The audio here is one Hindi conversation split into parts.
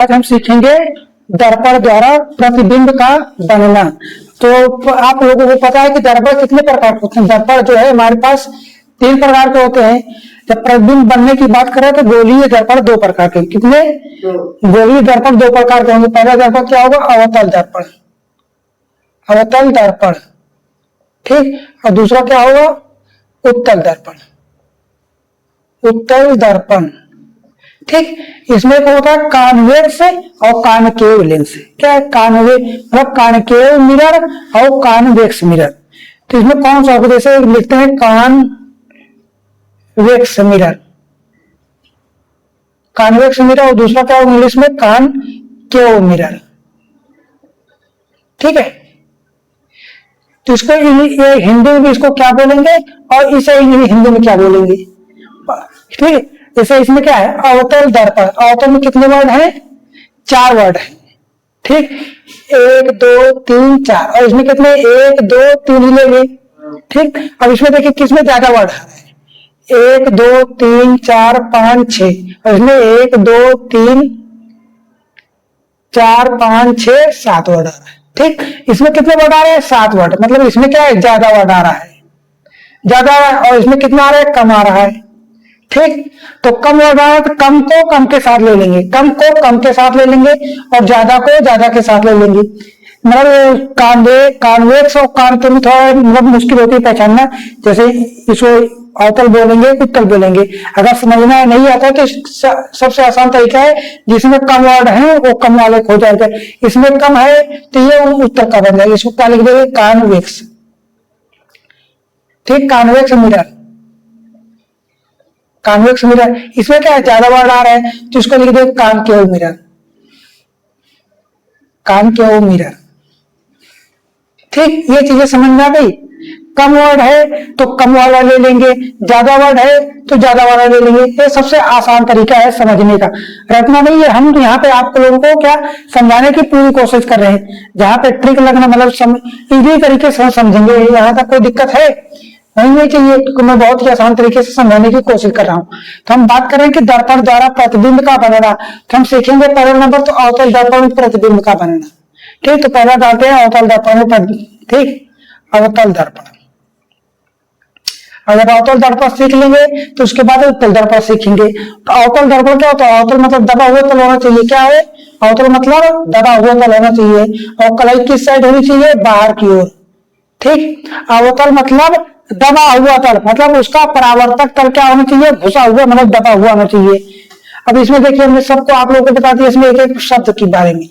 आज हम सीखेंगे दर्पण द्वारा प्रतिबिंब का बनना। तो आप लोगों को पता है कि दर्पण कितने प्रकार के होते हैं। दर्पण जो है हमारे पास 3 प्रकार के होते हैं। जब प्रतिबिंब बनने की बात करें तो गोलीय दर्पण 2 प्रकार के। कितने? गोलीय दर्पण 2 प्रकार के होंगे। पहला दर्पण क्या होगा? अवतल दर्पण, अवतल दर्पण, ठीक। और दूसरा क्या होगा? उत्तल दर्पण, उत्तल दर्पण, ठीक। इसमें क्या होता है? कॉन्वेक्स और कॉनकेव लेंस। क्या है? कॉन्वेक्स मतलब कॉनकेव मिरर और कॉन्वेक्स मिरर। तो इसमें कौन सा होगा? जैसे लिखते हैं कॉन्वेक्स मिरर, कॉन्वेक्स मिरर, और दूसरा क्या होगा इंग्लिश में? कॉनकेव मिरर, ठीक है। तो इसको ये हिंदी में इसको क्या बोलेंगे और इसे हिंदी में क्या बोलेंगे, ठीक है। जैसे इसमें क्या है? अवतल दर्पण। अवतल में कितने वर्ड हैं? 4 वर्ड है, ठीक। 1 2 3 4, और इसमें कितने? 1 2 3 ही लेंगे, ठीक। अब इसमें देखिए किसमें ज्यादा वर्ड है? 1 2 3 4 5 6, और इसमें 1 2 3 4 5 6 7 वर्ड आ रहा है, ठीक। इसमें कितने वर्ड आ रहे हैं? 7 वर्ड। मतलब इसमें क्या है? ज्यादा वर्ड आ रहा है, ज्यादा। और इसमें कितना आ रहा है? कम आ रहा है, ठीक। तो कम वर्ड आ रहा है तो कम को कम के साथ ले लेंगे, कम को कम के साथ ले लेंगे, और ज्यादा को ज्यादा के साथ ले लेंगे। मतलब कॉन्वेक्स और कॉनकेव में थोड़ा मतलब मुश्किल होती है पहचानना। जैसे इसको अवतल बोलेंगे, उत्तल बोलेंगे। अगर समझना नहीं आता तो सबसे आसान तरीका है जिसमें कम वर्ड है वो कम वाले हो जाएगा। इसमें कम है तो ये उत्तल का बन जाएगा। इसको क्या लिख देंगे? कॉन्वेक्स, ठीक। Convex mirror, convex mirror. इसमें क्या है? ज्यादा वर्ड आ रहा है तो इसको लिख देंगे कॉनकेव मिरर, कॉनकेव मिरर, ठीक। ये चीजें समझ में आ गई। कम वर्ड है तो कम वाला ले लेंगे, ज्यादा वर्ड है तो ज्यादा वाला ले लेंगे। ये सबसे आसान तरीका है समझने का। रटना नहीं है। हम यहाँ पे आप लोगों को क्या समझाने की पूरी कोशिश कर रहे हैं। जहाँ पे ट्रिक लगना मतलब इजी तरीके से समझेंगे। यहाँ तक कोई दिक्कत है नहीं चाहिए, क्योंकि मैं बहुत ही आसान तरीके से समझाने की कोशिश कर रहा हूँ। तो हम बात करें कि दर्पण द्वारा प्रतिबिंब का बनना, तो हम सीखेंगे पहला नंबर तो अवतल दर्पण में प्रतिबिंब का बनना, ठीक। तो पहला डालते हैं अवतल दर्पण में, ठीक। अवतल दर्पण। अगर अवतल दर्पण सीख लेंगे तो उसके बाद उत्तल दर्पण सीखेंगे। तो अवतल दर्पण क्या होता है? अवतल मतलब दबा हुआ तल होना चाहिए। क्या है? अवतल मतलब दबा हुआ तल होना चाहिए, और कलाई किस साइड होनी चाहिए? बाहर की ओर, ठीक। अवतल मतलब दबा हुआ तल, मतलब उसका परावर्तक तल क्या होना चाहिए? घुसा हुआ, मतलब दबा हुआ होना चाहिए। अब इसमें देखिए हमने सबको आप लोगों को बता दिया इसमें एक एक शब्द के बारे में,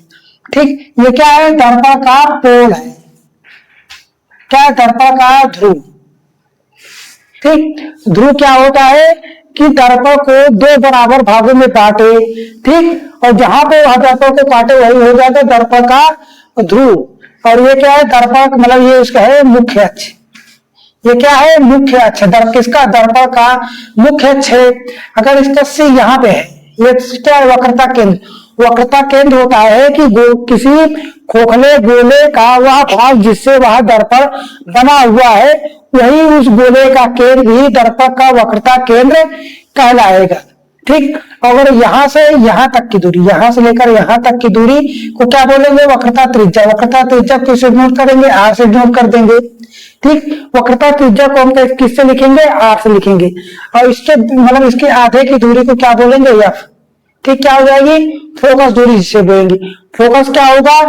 ठीक। ये क्या है? दर्पण का पोल है। क्या है? दर्पण का ध्रुव, ठीक। ध्रुव क्या होता है कि दर्पण को 2 बराबर भागों में बांटे, ठीक। और जहां पे दर्पण को काटे वही हो जाता है दर्पण का ध्रुव। और ये क्या है? दर्पण मतलब ये उसका है मुख्य अक्ष। ये क्या है? मुख्य अक्ष। किसका? दर्पण का मुख्य अक्ष है। अगर इसका सी यहाँ पे है, ये क्या है? वक्रता केंद्र। वक्रता केंद्र होता है कि किसी खोखले गोले का वह भाग जिससे वह दर्पण बना हुआ है, वही उस गोले का केंद्र ही दर्पण का वक्रता केंद्र कहलाएगा, ठीक। अगर यहाँ से यहाँ तक की दूरी, यहाँ से लेकर यहाँ तक की दूरी को क्या बोलेंगे? वक्रता त्रिज्या। वक्रता त्रिज्या किससे नोट करेंगे? आर से नोट कर देंगे, ठीक। वक्रता त्रिज्या को हम किससे लिखेंगे? आर से लिखेंगे। और इसके मतलब इसके आधे की दूरी को क्या बोलेंगे? एफ, ठीक। क्या हो जाएगी? फोकस दूरी जिससे बोलेंगे। फोकस क्या होगा?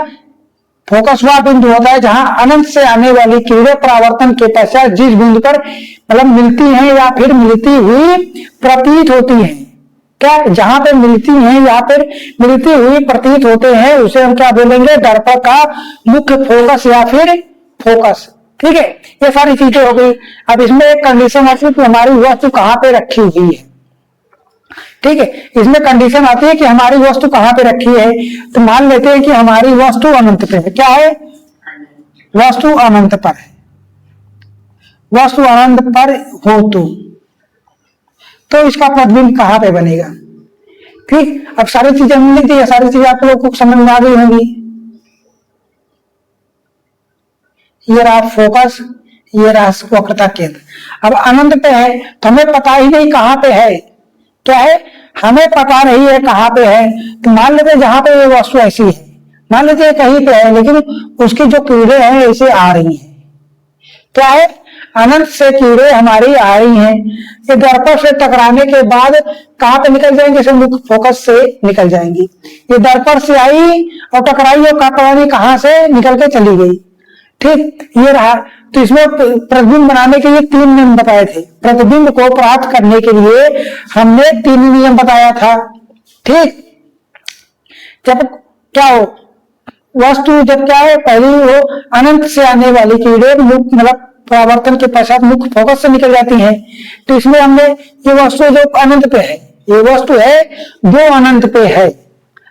फोकस वह बिंदु होता है जहां अनंत से आने वाली किरणें परावर्तन के पश्चात जिस बिंदु पर मतलब मिलती हैं या फिर मिलती हुई प्रतीत होती हैं। क्या? जहां पे मिलती हैं या फिर मिलती हुई प्रतीत होते हैं उसे हम क्या बोलेंगे? दर्पण का मुख्य फोकस या फिर फोकस, ठीक है। ये सारी चीजें हो गई। अब इसमें एक कंडीशन आती है कि हमारी वस्तु कहाँ पे रखी हुई है, ठीक है। इसमें कंडीशन आती है कि हमारी वस्तु कहाँ पे रखी है। तो मान लेते हैं कि हमारी वस्तु अनंत पे है। क्या है? वस्तु अनंत पर है। वस्तु अनंत पर हो तो इसका प्रतिबिंब कहाँ पे बनेगा, ठीक। अब सारी चीजें हमने लिख दी है, सारी चीजें आप लोगों को समझ में आ गई होंगी। ये रहा फोकस, ये रहा वक्रता केंद्र। अब अनंत पे है तो हमें पता ही नहीं कहाँ पे है। क्या है? हमें पता नहीं है कहाँ पे है, तो मान लेते जहां पे ये वस्तु ऐसी है, मान लेते कहीं पे है, लेकिन उसकी जो कीड़े हैं ऐसे आ रही हैं, क्या है, अनंत से कीड़े हमारी आ रही हैं। ये दर्पण से टकराने के बाद कहाँ पे निकल जाएंगे, जैसे मुख्य फोकस से निकल जाएंगी। ये दर्पण से आई और टकराई और पता नहीं कहाँ से निकल के चली गई। ठीक, ये रहा। तो इसमें प्रतिबिंब बनाने के लिए 3 नियम बताए थे। प्रतिबिंब को प्राप्त करने के लिए हमने 3 नियम बताया था। ठीक, जब क्या हो वस्तु, जब क्या है, पहली वो अनंत से आने वाली कीड़े मतलब परावर्तन के पश्चात मुख्य फोकस से निकल जाती है। तो इसमें हमने ये वस्तु जो अनंत पे है, ये वस्तु है जो अनंत पे है,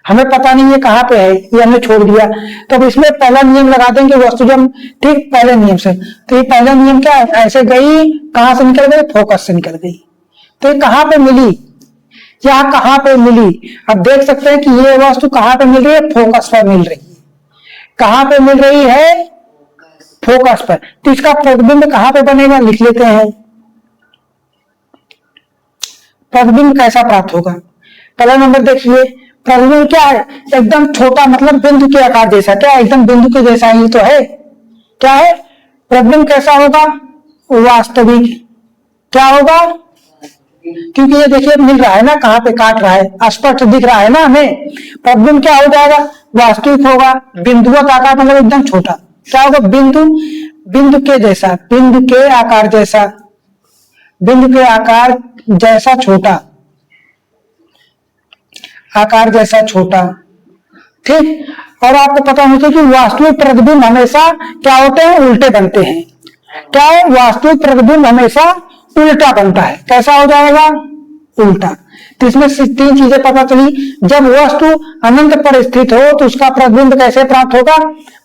हमें पता नहीं है कहाँ पे है, ये हमने छोड़ दिया। तो अब इसमें पहला नियम लगा देंगे वस्तु जब, ठीक, पहले नियम से। तो ये पहला नियम क्या है, ऐसे गई, कहां से निकल गई, फोकस से निकल गई। तो ये कहाँ पे मिली, यहाँ कहाँ पे मिली, अब देख सकते हैं कि ये वस्तु कहाँ पे मिल रही है, फोकस पर मिल रही है। कहाँ पे मिल रही है, फोकस पर। तो इसका प्रतिबिंब कहाँ पे बनेगा, लिख लेते हैं। प्रतिबिंब कैसा प्राप्त होगा, पहला नंबर देखिए, प्रतिबिंब क्या है, एकदम छोटा, मतलब बिंदु के आकार जैसा। क्या एकदम बिंदु के जैसा ही तो है, क्या है, प्रतिबिंब कैसा होगा, वास्तविक। क्या होगा, क्योंकि ये देखिए मिल रहा है ना, कहाँ पे काट रहा है, स्पष्ट दिख रहा है ना हमें। प्रतिबिंब क्या हो जाएगा, वास्तविक होगा। बिंदुवत आकार मतलब एकदम छोटा, क्या होगा, बिंदु, बिंदु के जैसा, बिंदु के आकार जैसा, बिंदु के आकार जैसा छोटा, आकार जैसा छोटा। ठीक, और आपको पता होना चाहिए कि वास्तविक प्रतिबिंब हमेशा क्या होते हैं, उल्टे बनते हैं। क्या है, वास्तविक प्रतिबिंब हमेशा उल्टा बनता है। कैसा हो जाएगा, उल्टा। तो इसमें 3 चीजें पता चली। जब वस्तु अनंत पर स्थित हो तो उसका प्रतिबिंब कैसे प्राप्त होगा,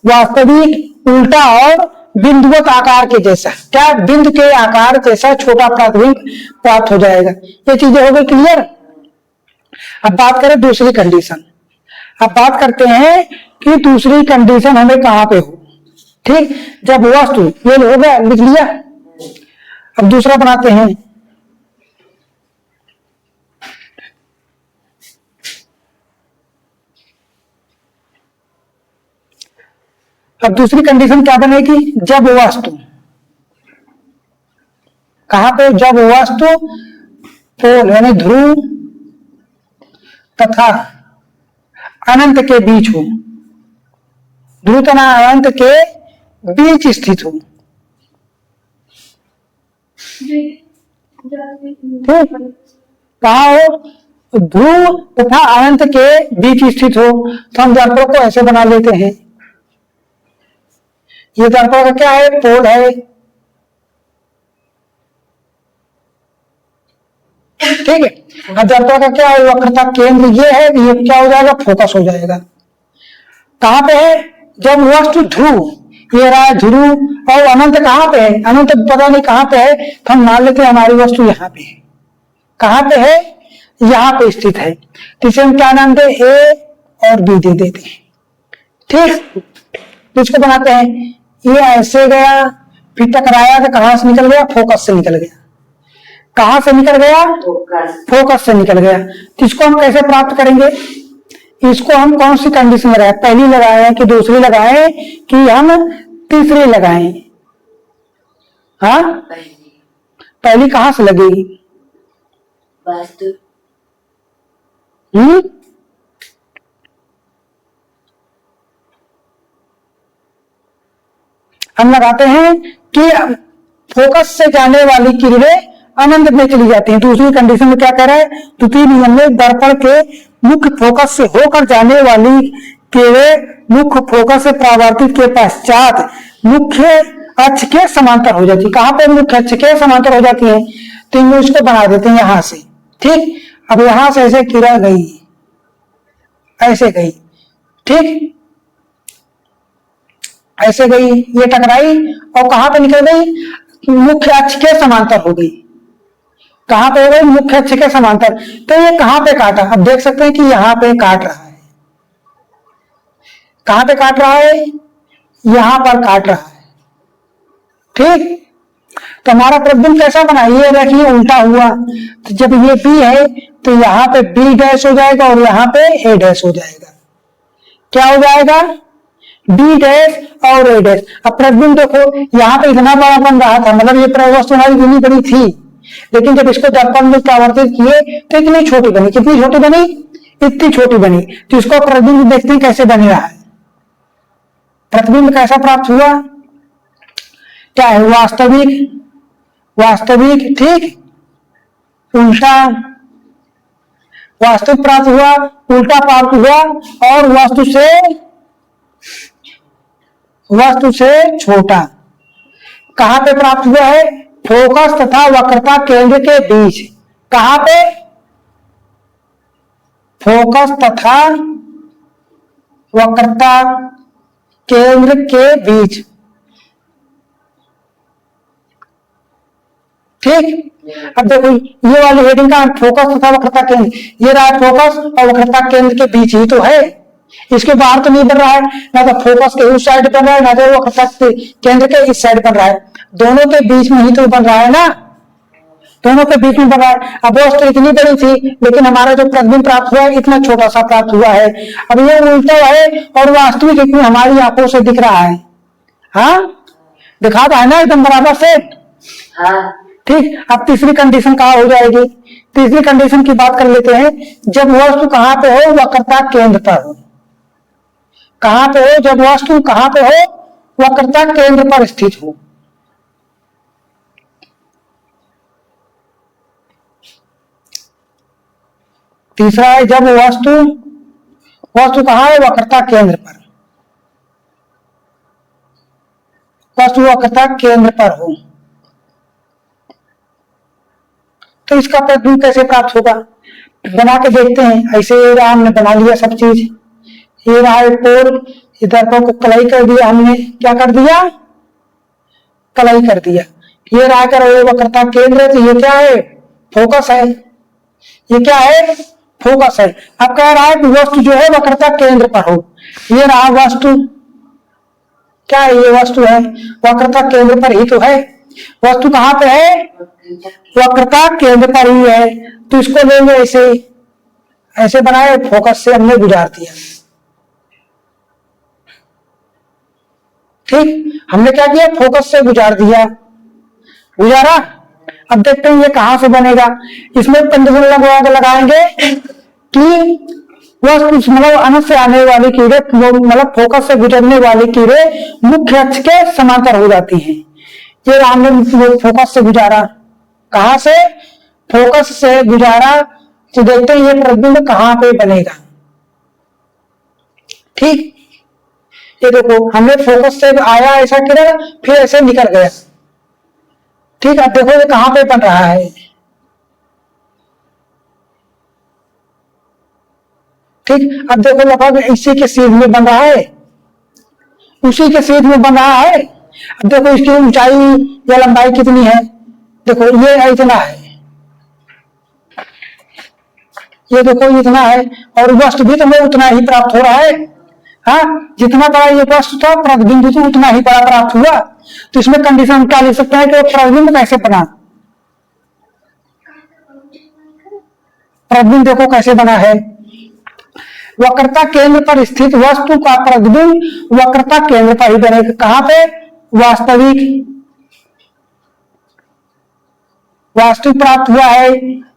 वास्तविक, उल्टा और बिंदुवत आकार के जैसा। क्या, बिंदु के आकार जैसा छोटा प्रतिबिंब प्राप्त हो जाएगा। ये चीजें हो गई क्लियर। अब बात करें दूसरी कंडीशन। अब बात करते हैं कि दूसरी कंडीशन हमें कहां पे हो। ठीक, जब वस्तु, ये हो गया, लिख लिया। अब दूसरा बनाते हैं। अब दूसरी कंडीशन क्या बनेगी, जब वस्तु कहां पे, जब वस्तु पोल यानी ध्रुव तथा अनंत के बीच हो, ध्रुव तथा अनंत के बीच स्थित हो। ठीक, कहा हो, ध्रुव तथा अनंत के बीच स्थित हो। तो हम दर्पण को ऐसे बना लेते हैं। ये दर्पण का क्या है, पोल है। ठीक है, अब दर्पण का क्या है, वक्रता केंद्र ये है, ये क्या हो जाएगा, फोकस हो जाएगा। कहां पे है, जब वस्तु ध्रुव, ये रहा ध्रुव, और अनंत कहां पे है, अनंत पता नहीं कहां पे है, तो हम मान लेते हैं हमारी वस्तु यहाँ पे है। कहां पे है, यहाँ पे स्थित है। तो इसे हम क्या नाम दे, ए और बी दे देते हैं। ठीक, तो इसको बनाते हैं। ये ऐसे गया, फिर टकराया तो कहां से निकल गया, फोकस से निकल गया। कहां से निकल गया, फोकस से निकल गया। तो इसको हम कैसे प्राप्त करेंगे, इसको हम कौन सी कंडीशन लगाए, पहली लगाए कि दूसरी लगाए कि हम तीसरी लगाए। हाँ, पहली कहां से लगेगी, वास्तु। हम लगाते हैं कि फोकस से जाने वाली किरणें अनंत में चली जाती हैं। दूसरी कंडीशन में क्या कह रहा है, द्वितीय नियम में दर्पण के मुख्य फोकस से होकर जाने वाली किरणें मुख्य फोकस से परावर्तित के पश्चात मुख्य अक्ष के समांतर हो जाती है। कहां पे, मुख्य अक्ष के समांतर हो जाती है। तो हम इसको बना देते हैं यहां से। ठीक, अब यहां से ऐसे किरण गई, ऐसे गई। ठीक, ऐसे गई, ये टकराई और कहां पे निकल गई, मुख्य अक्ष के समांतर हो गई। कहां पे हो गई, मुख्य अक्ष के समांतर। तो ये कहां पे काटा, अब देख सकते हैं कि यहां पे काट रहा है। कहां पे काट रहा है, यहां पर काट रहा है। ठीक, तो हमारा प्रतिबिंब कैसा बना, ये देखिए उल्टा हुआ। तो जब ये बी है तो यहाँ पे बी डैश हो जाएगा और यहाँ पे ए डैश हो जाएगा। क्या हो जाएगा? बी डैश और ए डैश। अब प्रतिबिंब देखो यहाँ पे इतना बड़ा बन रहा था, मतलब ये वस्तु हमारी इतनी बड़ी थी, लेकिन जब इसको दर्पण में परावर्तित किए तो इतनी छोटी बनी। कितनी छोटी बनी? इतनी छोटी बनी। तो इसको प्रतिबिंब देखते हैं कैसे बन रहा है। प्रतिबिंब कैसा प्राप्त हुआ? क्या है? वास्तविक, वास्तविक, ठीक, उल्टा, वास्तविक प्राप्त हुआ, उल्टा प्राप्त हुआ और वस्तु से छोटा। कहां पे प्राप्त हुआ है? फोकस तथा वक्रता केंद्र के बीच। कहां पे? फोकस तथा वक्रता केंद्र के बीच, ठीक। अब देखो ये वाली हेडिंग का फोकस तथा वक्रता केंद्र, ये रहा फोकस और वक्रता केंद्र के बीच ही तो है, इसके बाहर तो नहीं बन रहा है, ना तो फोकस के उस साइड बन रहा है, ना तो वक्रता केंद्र के इस साइड बन रहा है, दोनों के बीच में ही तो बन रहा है ना, दोनों के बीच में बन रहा है। अब वस्तु इतनी बड़ी थी लेकिन हमारा जो प्रतिबिंब प्राप्त हुआ है इतना छोटा सा प्राप्त हुआ है। अब ये उल्टा है और वास्तविक इतनी हमारी आंखों से दिख रहा है। हाँ, दिखा तो है ना एकदम बराबर से। हाँ, ठीक। अब तीसरी कंडीशन कहाँ हो जाएगी? तीसरी कंडीशन की बात कर लेते हैं। जब वस्तु कहां पे हो? वक्रता केंद्र पर हो। कहां पे हो? जब वस्तु कहां पे हो? वक्रता केंद्र पर स्थित हो। तीसरा है जब वस्तु कहां है? वक्रता केंद्र पर। वस्तु वक्रता केंद्र पर हो तो इसका प्रतिबिंब कैसे प्राप्त होगा? बना के देखते हैं। ऐसे हमने बना लिया सब चीज, ये रहा एक पोल, इधर को कलाई कर दिया हमने। क्या कर दिया? कलाई कर दिया। ये रहा कर वक्रता केंद्र, तो ये क्या है? फोकस है। ये क्या है? फोकस है। अब कह रहा है कि वस्तु जो है वक्रता केंद्र पर हो। ये रहा वस्तु, क्या है? ये वस्तु है, वक्रता केंद्र पर ही तो है। वस्तु कहां पे है? वक्रता केंद्र पर ही है। तो इसको लेंगे ऐसे, ऐसे बनाए, फोकस से हमने गुजार दिया। ठीक, हमने क्या किया? फोकस से गुजार दिया, गुजारा। अब देखते हैं ये कहां से बनेगा। इसमें कंडीशन लगाएंगे कि वस्तु मतलब अनंत से आने वाली कीड़े, मतलब फोकस से गुजरने वाली कीड़े मुख्य अक्ष के समांतर हो जाती हैं। ये हमने फोकस से गुजारा। कहां से? फोकस से गुजारा। तो देखते हैं ये प्रतिबिंब कहां पे बनेगा। ठीक, ये देखो हमने फोकस से आया ऐसा किरण, फिर ऐसे निकल गया। ठीक, अब देखो ये कहां पे बन रहा है। ठीक, अब देखो लगभग इसी के सीध में बन रहा है, उसी के सीध में बन रहा है। अब देखो इसकी ऊंचाई या लंबाई कितनी है? देखो ये इतना है, ये देखो इतना है, और वस्तु भी तो उतना ही प्राप्त हो रहा है। हाँ, जितना बड़ा ये वस्तु था प्रतिबिंब तो उतना ही बड़ा प्राप्त हुआ। तो इसमें कंडीशन क्या लिख सकते हैं कि प्रतिबिंब कैसे बना? प्रतिबिंब देखो कैसे बना है। वक्रता केंद्र पर स्थित वस्तु का प्रतिबिंब वक्रता केंद्र पर ही बनेगा। कहां पे? वास्तविक, वास्तविक प्राप्त हुआ है,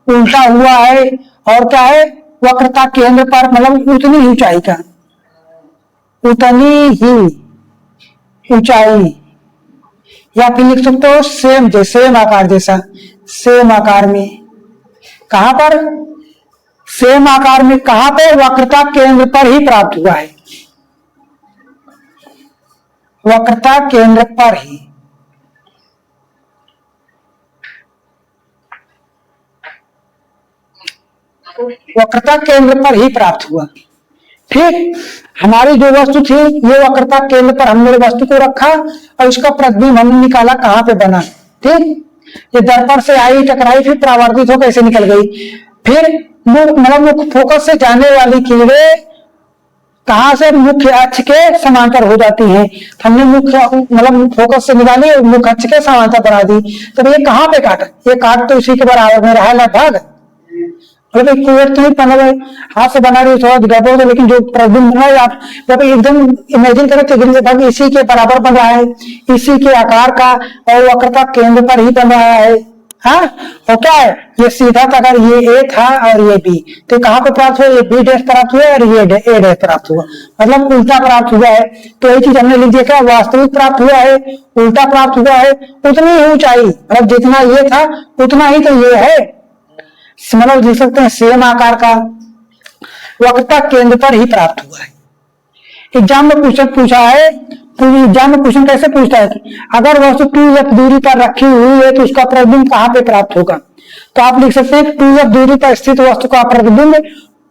उल्टा हुआ है, और क्या है? वक्रता केंद्र पर, मतलब उतनी ही ऊंचाई का, उतनी ही ऊंचाई, या फिर लिख सकते हो सेम, सेम आकार जैसा, सेम आकार में। कहां पर? सेम आकार में। कहां पे? वक्रता केंद्र पर ही प्राप्त हुआ है, वक्रता केंद्र पर ही। वक्रता केंद्र पर ही प्राप्त हुआ। ठीक, हमारी जो वस्तु थी ये वक्रता केंद्र पर हमने वस्तु को रखा और इसका प्रतिबिंब हमने निकाला कहां पे बना। ठीक, ये दर्पण से आई, टकराई, फिर परावर्तित होकर ऐसे निकल गई। फिर मतलब फोकस से जाने वाली किरणें कहां से? मुख्य अक्ष के समांतर हो जाती हैं। हमने मुख्य मतलब फोकस से निकाली और मुख्य अक्ष के समांतर बना दी। तो ये कहां पे काटा? ये काट तो इसी के बराबर में रहा लगभग। मतलब कुएट तो नहीं बना हुआ है, हाथ से बना रही है, थोड़ा गड़बड़ होगा, लेकिन जो प्रतिबिंब बना है आप जब एकदम इमेजिन करें तो भाई इसी के बराबर बन रहा है, इसी के आकार का और वक्रता केंद्र पर ही बन रहा है। हाँ, और क्या है ये सीधा था, अगर ये ए था और ये बी, तो कहाँ पे प्राप्त हुआ, ये बी डैश प्राप्त हुआ और ये ए डैश प्राप्त हुआ, मतलब उल्टा प्राप्त हुआ है। तो ये चीज हमने लिख दिया, क्या वास्तविक प्राप्त हुआ है, उल्टा प्राप्त हुआ है, उतनी ही ऊंचाई, मतलब जितना ये था उतना ही तो ये है, मतलब लिख सकते हैं सेम आकार का, वक्रता केंद्र पर ही प्राप्त हुआ है। एग्जाम में पूछा है, तो एग्जाम में क्वेश्चन कैसे पूछता है कि अगर वस्तु 2f दूरी पर रखी हुई है तो उसका प्रतिबिंब कहाँ पे प्राप्त होगा, तो आप लिख सकते हैं 2f दूरी पर स्थित वस्तु का प्रतिबिंब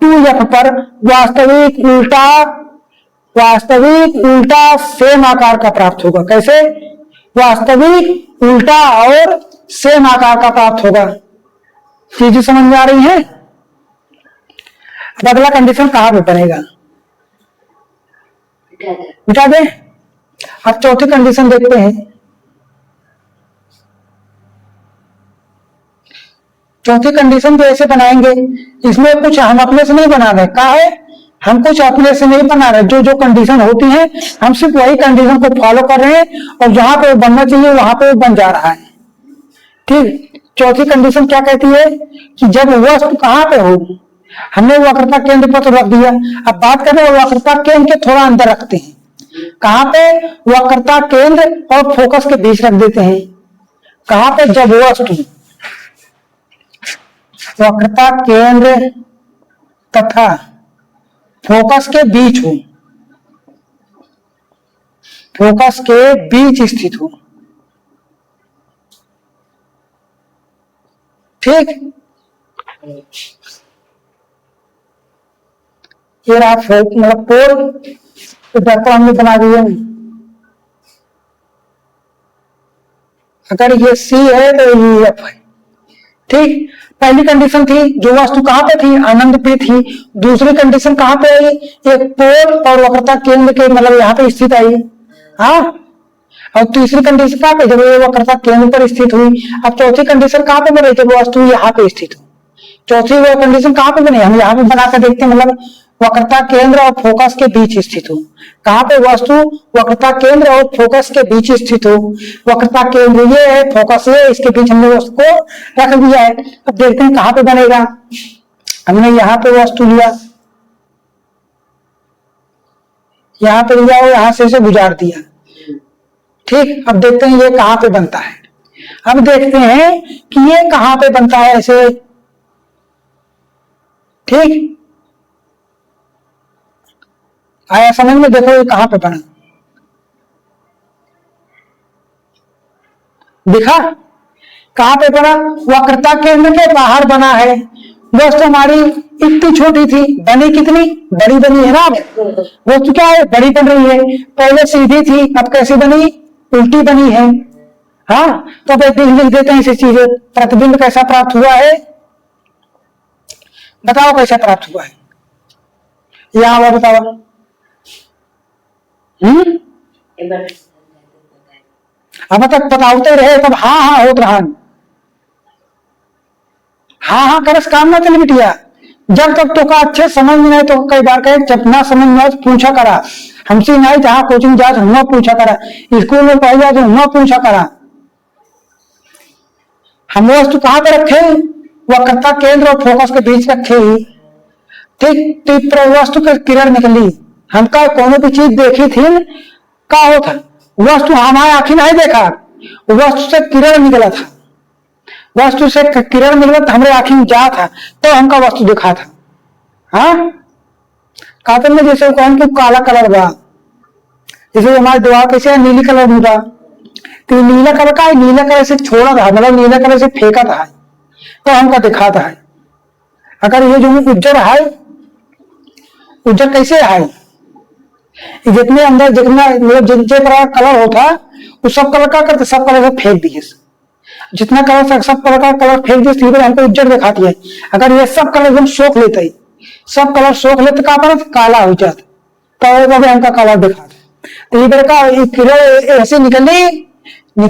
2f पर वास्तविक उल्टा सेम आकार का प्राप्त होगा। कैसे? वास्तविक उल्टा और सेम आकार का प्राप्त होगा। चीजें समझ में आ रही है? अब अगला कंडीशन कहाँ पे बनेगा, मिटा दे। अब चौथी कंडीशन देखते हैं। चौथी कंडीशन तो ऐसे बनाएंगे, इसमें कुछ हम अपने से नहीं बना रहे, कहा है हम कुछ अपने से नहीं बना रहे, जो जो कंडीशन होती है हम सिर्फ वही कंडीशन को फॉलो कर रहे हैं और जहां पे बनना चाहिए वहां पे बन जा रहा है। ठीक, चौथी कंडीशन क्या कहती है कि जब वस्तु कहां पे हो, हमने वक्रता केंद्र पर तो रख दिया, अब बात करें वक्रता केंद्र के थोड़ा अंदर रखते हैं, कहां पे, वक्रता केंद्र और फोकस के बीच रख देते हैं। कहां पे, जब वस्तु वक्रता केंद्र तथा फोकस के बीच हो, फोकस के बीच स्थित हो। ठीक, ये रहा मतलब पोल, तो डॉक्टर हमने बना दिया। अगर ये सी है तो ये एफ है। ठीक, पहली कंडीशन थी जो वस्तु कहां पे थी, आनंद पे थी। दूसरी कंडीशन कहां पे आई, एक पोल और वक्रता केंद्र के मतलब यहाँ पे स्थित आई। हाँ, और तीसरी कंडीशन कहां पे, जब ये वक्रता केंद्र पर स्थित हुई। अब चौथी कंडीशन कहां पे बनी, जब वस्तु यहाँ पे स्थित हो। चौथी वो कंडीशन कहां पे बनी, हम यहाँ पे बनाकर देखते हैं, मतलब वक्रता केंद्र और फोकस के बीच स्थित हो। कहां पे, वस्तु वक्रता केंद्र और फोकस के बीच स्थित हो। वक्रता केंद्र ये है, फोकस ये, इसके बीच हमने वस्तु को रख दिया है। अब देखते हैं कहां पे बनेगा। हमने यहाँ पे वस्तु लिया, यहाँ पे लिया और यहां से इसे गुजार दिया। ठीक, अब देखते हैं ये कहां पे बनता है। अब देखते हैं कि ये कहां पे बनता है ऐसे। ठीक, आया समझ में? देखो ये कहां पे बना, दिखा कहां पे बना, वक्रता केंद्र के बाहर बना है। वस्तु हमारी इतनी छोटी थी, बनी कितनी बड़ी बनी है ना। वस्तु क्या है, बड़ी बन रही है। पहले सीधी थी, अब कैसी बनी, उल्टी बनी है। हाँ, तो अब एक लिख देते हैं इसी चीजें। प्रतिबिंब कैसा प्राप्त हुआ है, बताओ कैसा प्राप्त हुआ है, यहां बताओ। अब तक बताते रहे तब हाँ हाँ होत रहा, हाँ हाँ करस काम ना चल बिटिया। जब तक तो का अच्छे समझ में नहीं तो कई बार कहे जब ना समझ में तो पूछा करा, हमसे नहीं जहाँ कोचिंग जा हम पूछा करा, स्कूल में पढ़ जा तो हम पूछा करा। हम वस्तु कहाँ पे रखे, वक्रता केंद्र और फोकस के बीच रखे ही। ठीक, तो वस्तु की किरण निकली, हमका कोनो भी चीज देखी थी का होता, वस्तु हमारे आंखें नहीं देखा, वस्तु से किरण निकला था। वस्तु से किरण निकला तो हमारे आंखें में जा था, तो हमका वस्तु दिखा था। हाँ, कातल में जैसे कौन की काला कलर बा, जैसे हमारे दीवार कैसे नीली कलर में बा, तो नीला कलर का नीला कलर से छोड़ा था, मतलब नीला कलर से फेंका था, तो हमका दिखा था। अगर ये जो उज्जर है, उज्जर कैसे है, जितने अंदर जितना जितने तरह कलर होता उस सब कलर का करते, सब कलर फेंक दिए, जितना कलर सब कलर का कलर फेंक दिए, सीधे हमको उज्जर दिखाती है। अगर ये सब कलर एकदम सोख लेते ही, सब कलर सोख लेते का पर काला हो जाता, तो हमका काला दिखाता। तो इधर का किरण ऐसे निकले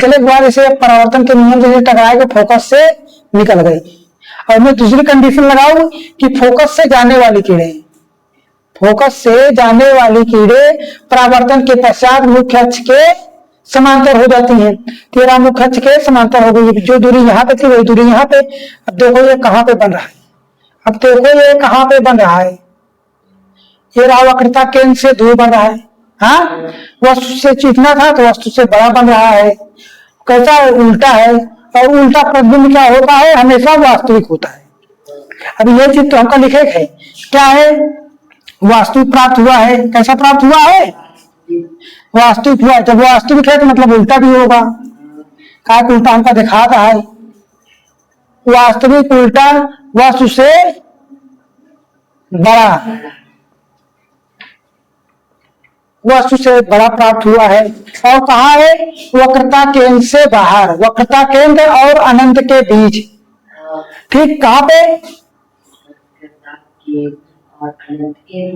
के बाद ऐसे परावर्तन के नियम से टकराए के फोकस से निकल गई। और मैं दूसरी कंडीशन लगाऊं कि फोकस से जाने वाली कीड़े, फोकस से जाने वाली कीड़े परावर्तन के पश्चात मुख्य अक्ष के समांतर हो जाती हैं। तेरा मुख्य अक्ष के समांतर हो गई, जो दूरी यहाँ पे थी वही दूरी यहाँ पे। अब देखो ये कहाँ पे बन रहा है, अब देखो ये कहाँ पे बन रहा है, ये रहा वक्रता केंद्र से दूर बन रहा है। हाँ, वस्तु से चिकना था तो वस्तु से बड़ा बन रहा है। कैसा उल्टा है, और उल्टा प्रतिबिंब क्या होता है, हमेशा वास्तविक होता है। अब ये चीज तो हमका लिखे है, क्या है, वास्तविक प्राप्त हुआ है। कैसा प्राप्त हुआ है, वास्तविक हुआ है। जब वास्तविक है तो मतलब उल्टा भी होगा, क्या उल्टा हमका दिखाता है। वास्तविक उल्टा वस्तु से बड़ा, वस्तु से बड़ा प्राप्त हुआ है। और कहा है, वक्रता केंद्र से बाहर, वक्रता केंद्र और अनंत के बीच। ठीक, कहाँ पे,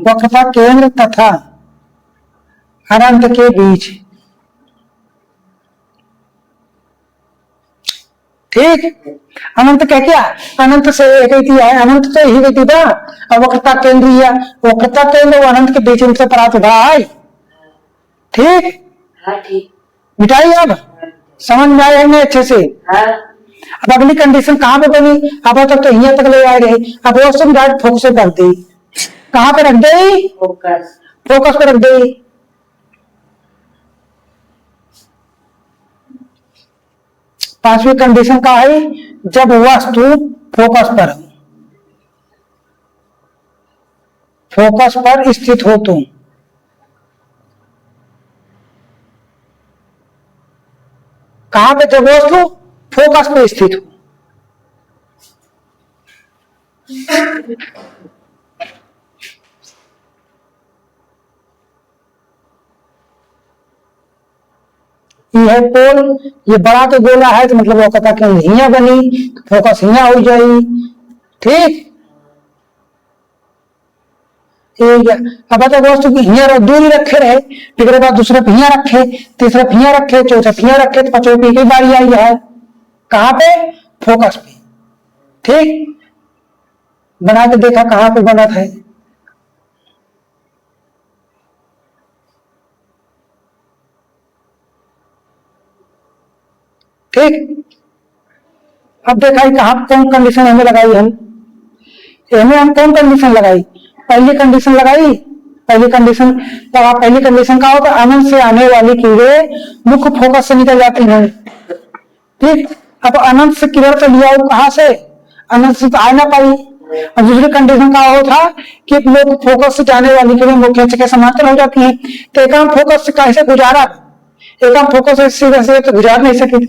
वक्रता केंद्र तथा अनंत के बीच। ठीक, अनंत क्या किया, अनंत से एक ही है, अनंत तो ही गई था। और वक्रता केंद्र ही है, वक्रता केंद्र और अनंत के बीच इनसे प्राप्त हुआ है। ठीक, हाँ ठीक। मिटाइए, अब समझ में आए हमें अच्छे से। हाँ अब अगली कंडीशन कहाँ पे बनी, अब तक तो यहाँ तक ले आए रहे, अब वो सब डायरेक्ट फोकस पे रख दी। कहाँ पे रख दी, फोकस, फोकस पे रख दी। पांचवी कंडीशन का है, जब वस्तु फोकस पर, फोकस पर स्थित हो तो। कहां पे, जब वस्तु फोकस पे स्थित हो। ये है पोल, ये बड़ा तो गोला है तो मतलब वो कहता कि हिया बनी तो फोकस हिया हो जाए। ठीक, अब तो वस्तु की हिया दूरी रखे रहे, फिर बाद दूसरे हिया रखे, तीसरे हिया रखे, चौथे हिया रखे, तो पांचवे की बारी आई है। कहाँ पे, फोकस पे। ठीक, बना के देखा कहाँ पे बना था। ठीक, अब देखा कहाँ कौन कंडीशन हमें लगाई, हम कौन कंडीशन लगाई, पहली कंडीशन लगाई। पहली कंडीशन, पहली कंडीशन का होता, अनंत से आने वाली कीड़े मुख्य फोकस से निकल जाती हैं। ठीक, अब अनंत से किरण तो लिया कहाँ से, अनंत से तो आ ना पाई। और दूसरी कंडीशन का होता कि लोग फोकस से जाने वाली कीड़े मुख्य अक्ष के समांतर हो जाती हैं। तो एक फोकस से कैसे गुजारा, एक फोकस से सीधे सीधे तो गुजार नहीं सके।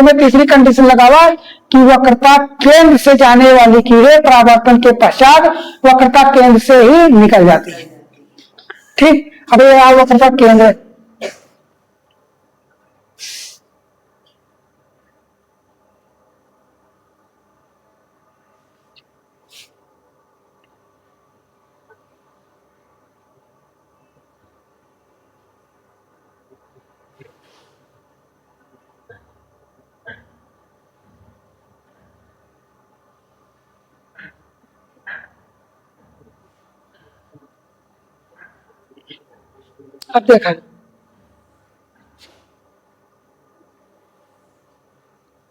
में तीसरी कंडीशन लगावा कि वक्रता केंद्र से जाने वाली कीड़े परावर्तन के पश्चात वक्रता केंद्र से ही निकल जाती है। ठीक, अब ये वक्रता केंद्र, अब देखा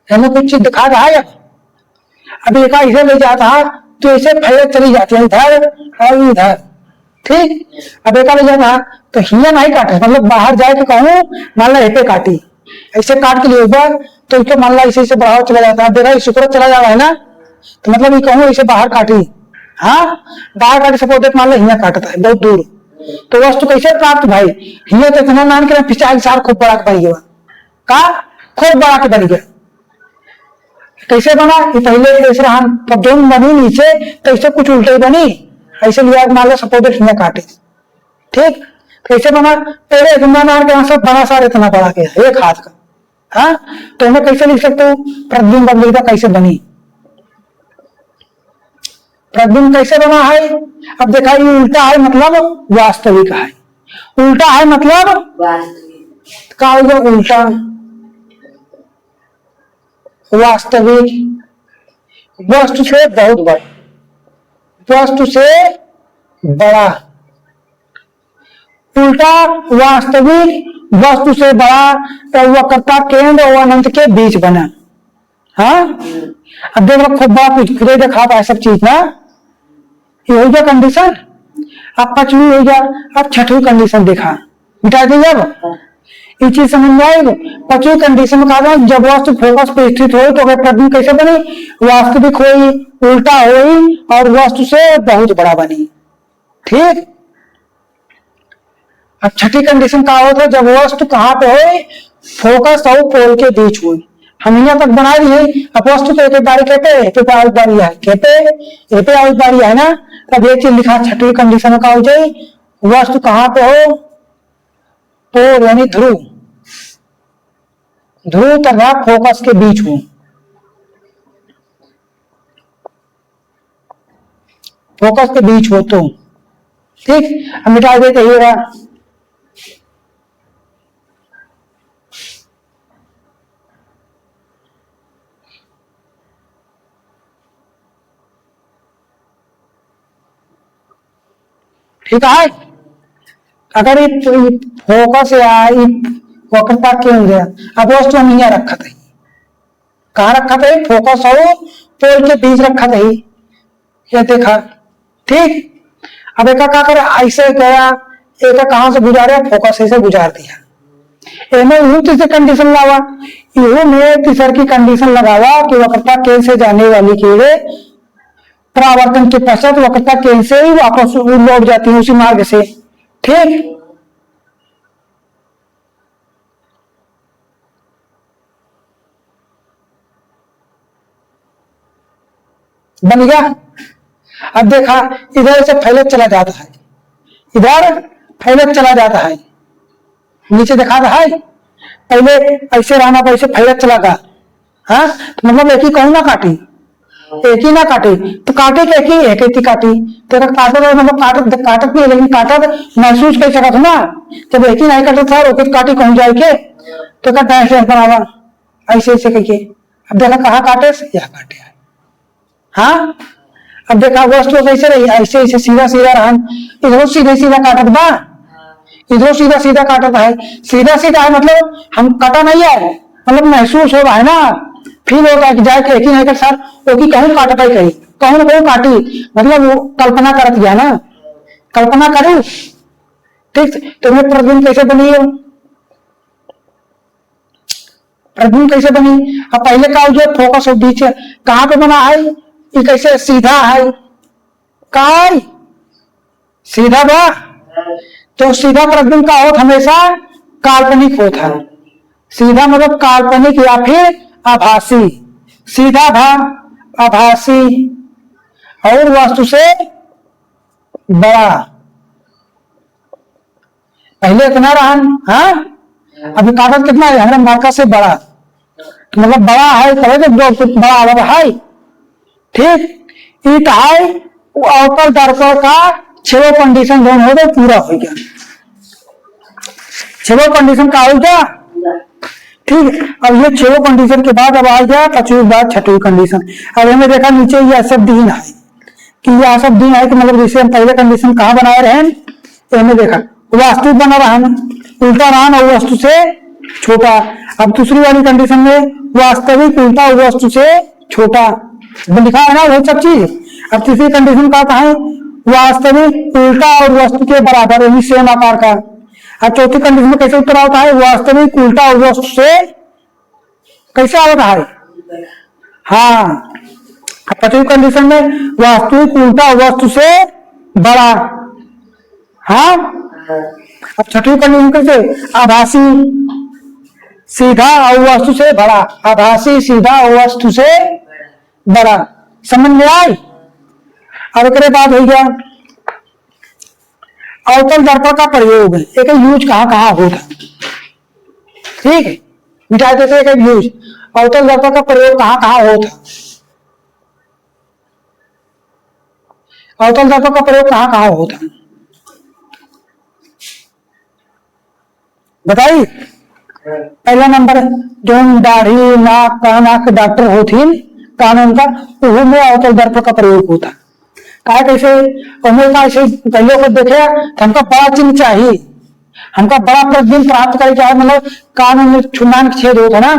हमें कुछ चीज दिखा रहा है। अब एक इधर ले जाता है तो ऐसे फैले चली जाती है इधर और इधर। ठीक, अब एक ले जाता है तो हिया नहीं काटे, मतलब बाहर जाए तो कहूँ मान ला पे काटी, ऐसे काट के लिए ऊपर तो इसको मान ला ऐसे बाहर चला जाता है। देखा इस ऊपर चला जा रहा है ना, तो मतलब ये कहूँ ऐसे बाहर काटी। हाँ, बाहर काटे सपोज मान ला हिया काटता है बहुत दूर, तो वस्तु कैसे प्राप्त भाई, हिया तो इतना मान के पिछाई सार खूब बड़ा बन गया, का खूब बड़ा के बन गया। कैसे बना, कि पहले ऐसे हम जोन बनी नीचे तो ऐसे कुछ उल्टे बनी, ऐसे लिया मान लो सपोज हिया काटे। ठीक, कैसे बना, पहले इतना मान के सब बड़ा सार इतना बड़ा गया एक हाथ का। हाँ, तो हमें कैसे लिख सकते हो, प्रतिबिंब बदलता कैसे बनी, प्रतिबिंब कैसे बना है। अब देखा ये उल्टा है मतलब वास्तविक है, उल्टा है मतलब वास्तविक, क्या होगा उल्टा, वास्तविक, वस्तु से बहुत बड़ा, वस्तु से बड़ा। उल्टा वास्तविक वस्तु से बड़ा, तो वक्रता केंद्र और अनंत के बीच बना। हाँ, अब देख लो खूब बड़ा कुछ फिर देखा था सब चीज ना, ये हो गया कंडीशन। अब पांचवी हो गया, अब छठवीं कंडीशन देखा, मिटा दी। अब ये चीज समझ में आएगी। पांचवी कंडीशन में कहा जब वस्तु फोकस पे स्थित हो तो वह प्रतिबिंब कैसे बनी, वास्तविक हुई, उल्टा हुई और वस्तु से बहुत बड़ा बनी। ठीक, अब छठी कंडीशन का होता है जब वस्तु कहाँ पे हो, फोकस और पोल के बीच हुई। हम यहाँ तक बना दिए। अब वस्तु तो एक बारी कहते हैं, एक आउट बारी है, कहते एक आउट बारी है ना। तब एक चीज लिखा छठी कंडीशन का हो जाए, वस्तु कहाँ पे हो, पोल यानी ध्रुव, ध्रुव तथा फोकस के बीच हो, फोकस के बीच हो तो ठीक। अब मिटा देते ही ठीक है। अगर ये फोकस या वक्रता केंद्र है, अब वस्तु हम यहाँ रखा था, कहाँ रखा था, फोकस और पोल के बीच रखा था, ये देखा। ठीक, अब एक क्या करे, ऐसे गया, एक कहां से गुजारे, फोकस से गुजार दिया। इन्हें तीसरी कंडीशन लावा, यू में तीसर की कंडीशन लगावा कि वक्रता केंद्र से जाने वाली कीड़े परावर्तन के पश्चात वक्रता केंद्र से ही वापस लौट जाती है उसी मार्ग से। ठीक, बन गया। अब देखा इधर से फैलत चला जाता है, इधर फैलत चला जाता है, नीचे दिखा रहा है, पहले ऐसे रहना था, ऐसे फैलत चला गया। हाँ, तो मतलब एक ही कहूँ ना काटी, एक ही ना काटे तो काटे के एक ही काटी, तेरा काटा तो मतलब काटत नहीं, लेकिन काटत महसूस कर सकता था ना। जब एक ही नहीं काटता था रोके काटी कहूँ जाए के, तो क्या डैश बनावा ऐसे ऐसे करके। अब देखा कहाँ काटे, यह काटे है। हाँ, अब देखा वस्तु कैसे रही, ऐसे ऐसे सीधा सीधा रहा, इधर सीधे सीधा काटत बा, इधर सीधा सीधा काटत है, सीधा सीधा है मतलब हम काटा नहीं है, मतलब महसूस हो रहा है ना, फील होता है कि जाए एक ही नहीं कर सर वो की कहूँ काटत है, कहीं कहूँ ना कहूँ काटी, मतलब वो कल्पना करत गया ना, कल्पना करूं। ठीक, तुम्हें प्रतिबिंब कैसे बनी है, प्रतिबिंब कैसे बनी। अब पहले का जो फोकस हो बीच कहाँ पे बना है, ये कैसे सीधा है, कहा है सीधा बा, तो सीधा प्रतिबिंब का होता हमेशा काल्पनिक होता है। सीधा मतलब काल्पनिक या फिर आभासी, सीधा था आभासी और वस्तु से बड़ा। पहले इतना रहा, हाँ, अभी कागज कितना है, हमारा मार्का से बड़ा, तो मतलब बड़ा है, तभी तो बड़ा अलग है। ठीक, ईट है अवतल दर्पण का 6 कंडीशन दोनों हो गए, पूरा हो गया। 6 कंडीशन का हो गया। ठीक, अब ये 6 कंडीशन के बाद अब आ गया 25 बाद छठवीं कंडीशन। अब हमें देखा नीचे यह सब दीन है कि यह सब दीन है कि मतलब जैसे हम पहले कंडीशन कहाँ बनाए रहे, हमें देखा वास्तविक बना रहा है, उल्टा रहा और वस्तु से छोटा। अब दूसरी वाली कंडीशन में वास्तविक उल्टा और वस्तु से छोटा लिखा है ना वो सब चीज। अब तीसरी कंडीशन का है वास्तविक उल्टा और वस्तु के बराबर यानी सेम आकार का। अब चौथी कंडीशन में कैसे उत्तर होता है, वास्तविक उल्टा और वस्तु से कैसे होता है, हाँ। अब पांचवी कंडीशन में वास्तविक उल्टा और वस्तु से बड़ा, हाँ। अब छठवीं कंडीशन कैसे, आभासी सीधा और वस्तु से बड़ा, आभासी सीधा और वस्तु से बड़ा, समझ में आए। अब एक बात हो गया अवतल दर्पण का प्रयोग, एक यूज कहाँ कहाँ होता, ठीक है, मिटा देते एक यूज अवतल दर्पण का प्रयोग कहाँ कहाँ होता, अवतल दर्पण का प्रयोग कहाँ कहाँ होता बताइए। पहला नंबर जो दाढ़ी नाक कान आंख डॉक्टर होती कानून का, वो में अवतल दर्पण का प्रयोग होता। कहा कैसे उन्होंने कहा ऐसे पहले को देखे तो हमको बड़ा चिन्ह चाहिए, हमका बड़ा प्रतिदिन प्राप्त करे चाहे, मतलब कान में छुनान छेद होता ना,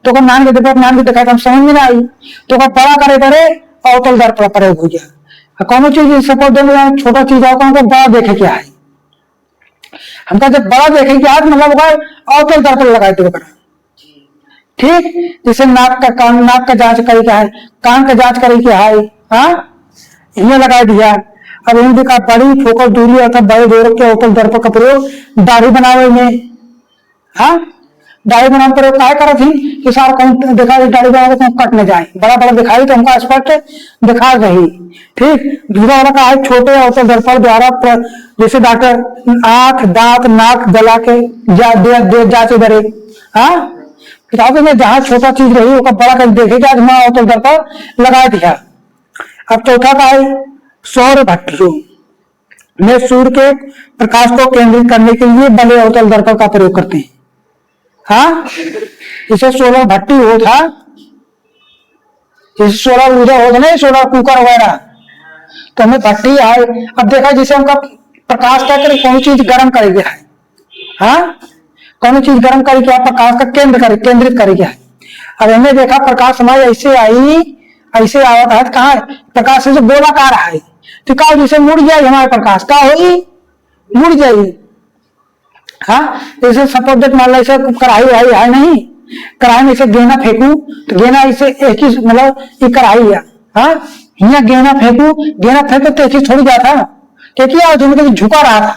तो को नान के देखो नान के देखा तो हम समझ में ना आई, तो का बड़ा करे करे अवतल दर्पण प्रयोग हो गया। कौन चीज सपोज छोटा चीज आओ हमको बड़ा देखे क्या है, हमका जब बड़ा देखे क्या है मतलब अवतल दर्पण लगाए थे। ठीक, जैसे नाक का कान, नाक का जांच करे क्या है, कान का जांच करे क्या है, हाँ इन्हें लगा दिया। अब इन देखा बड़ी फोकस दूरी अर्थात बड़े दूर के अवतल दर्पण का प्रयोग दाढ़ी बनावे में, हाँ दाढ़ी बनाने पर क्या करा थी कि सारा कौन दिखा दाढ़ी बनावे तो कट न जाए, बड़ा बड़ा दिखाई तो हमको स्पष्ट दिखा रही। ठीक, दूसरा वाला का है छोटे अवतल दर्पण द्वारा जैसे डॉक्टर आंख दांत नाक गला के जांचे करे, हाँ किताबों में जहां छोटा चीज रही उसका बड़ा कर देखेगा, अवतल दर्पण लगा दिया। अब चौथा का है सौर भट्टियों में सूर्य के प्रकाश को केंद्रित करने के लिए बड़े अवतल दर्पण का प्रयोग करते हैं। हाँ, इसे सोलर भट्टी होता, जैसे सोलर ऊर्जा होता ना, सोलर कुकर वगैरह, तो हमें भट्टी आए। अब देखा जैसे हमका प्रकाश क्या करे, कौन चीज गर्म करेगी है, हाँ कौन चीज गर्म करेगी है, प्रकाश का केंद्रित करेगी है। अब हमने देखा प्रकाश हमारी ऐसे आई, ऐसे आवत है, कहा प्रकाश से जो गोलाकार है तो कहा जैसे मुड़ जाए हमारे प्रकाश का होगी, मुड़ जाएगी। हाँ, जैसे सपोज मान लो ऐसे कढ़ाई है नहीं, कढ़ाई में से गेना फेंकू तो गेना ऐसे एक ही मतलब ये कढ़ाई है, हाँ यहाँ गेना फेंको तो एक ही छोड़ जाता, क्योंकि झुका रहा था,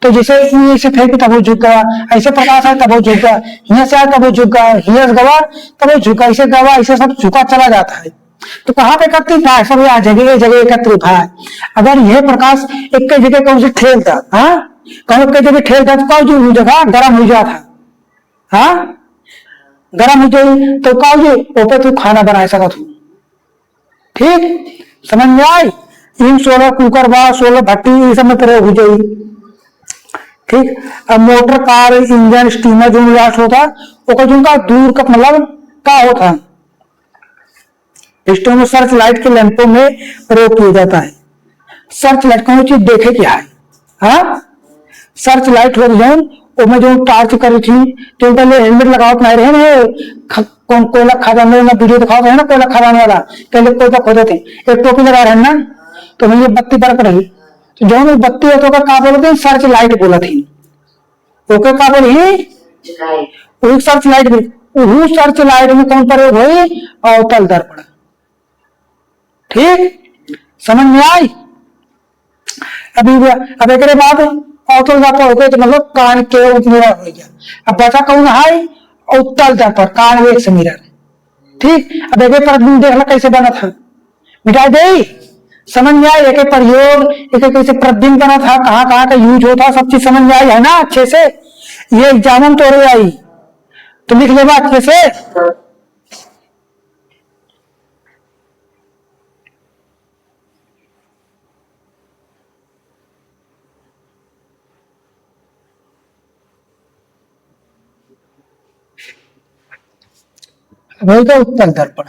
तो जैसे ऐसे फेंकी तब वो झुक गया, ऐसे प्रकाश है तब वो झुक गया, यहाँ से आया तब वो झुक गया, यहाँ से गवा तब वो झुका, ऐसे गवा ऐसे सब झुका चला जाता है। तो कहाँ पे एकत्रित है, सब यहाँ जगह एकत्रित है। अगर यह प्रकाश एक जगह कौन से ठेलता, हाँ कहीं कई जगह ठेलता तो कौन जो जगह गर्म हो जाता, हाँ गर्म हो जाए तो कौन जो ऊपर तू खाना बना सका तू। ठीक, समझ में आई, इन सोलर कुकर बा सोलर भट्टी ये सब में प्रयोग हो जाए। ठीक, अब मोटर कार इंजन स्टीमर जो ब्लास्ट होता वो जो दूर का मतलब क्या होता, स्टोन सर्च लाइट के लैंपों में प्रयोग किया जाता है। सर्च लाइट कौन चीज देखे क्या है, हाँ सर्च लाइट हो जाए उसमें जो टार्च करी थी तो पहले हेलमेट लगाओ नहीं रहे ना, कोयला खदान में वीडियो दिखाओ है ना, कोयला खदान वाला पहले कोयला खोदे थे, एक टोपी लगा रहे ना, तो मुझे बत्ती बरक रही, तो जो बत्ती होता है क्या बोलते सर्च लाइट बोला थी, ओके क्या बोली सर्च लाइट भी, सर्च लाइट में कौन प्रयोग हुई अवतल दर्पण। ठीक, समझ में आई। अभी अब एक बाद अवतल दर्पण हो गए तो मतलब कान के मिरर हो गया। अब बचा कौन है उत्तल दर्पण, कान एक से मिरर। ठीक, अब एक प्रतिबिंब देखना कैसे बना था, मिटा दे, समझ में आई, एक प्रयोग एक कैसे प्रतिबिंब बना था, कहाँ कहाँ का यूज होता, सब चीज समझ में आई है ना अच्छे से। ये एग्जाम तो रही आई तो लिख लेगा अच्छे से। वही तो उत्तल दर्पण,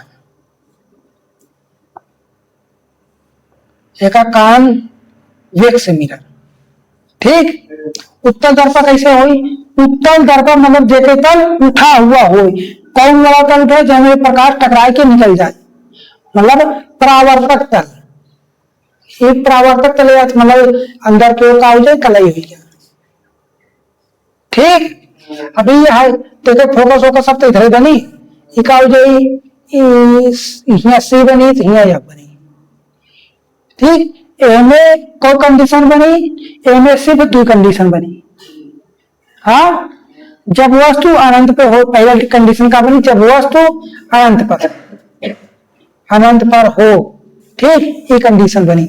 एक कान वेग से मिरर। ठीक, उत्तल दर्पण कैसे हुई, उत्तल दर्पण मतलब देखे तल उठा हुआ हो, कौन वाला तल उठे जब प्रकाश टकराए के निकल जाए, मतलब परावर्तक तल। एक परावर्तक तल मतलब अंदर के का हो जाए कलाई हुई है। ठीक, अभी है देखो फोकस होकर सब तो इधर बनी इका हो जाए यहाँ सी बनी तो यहाँ या बनी। ठीक, एमें कोई कंडीशन बनी, एमें सिर्फ दो कंडीशन बनी। हाँ, जब वस्तु अनंत पे हो, पहला कंडीशन का बनी जब वस्तु अनंत पर हो। ठीक, ये कंडीशन बनी।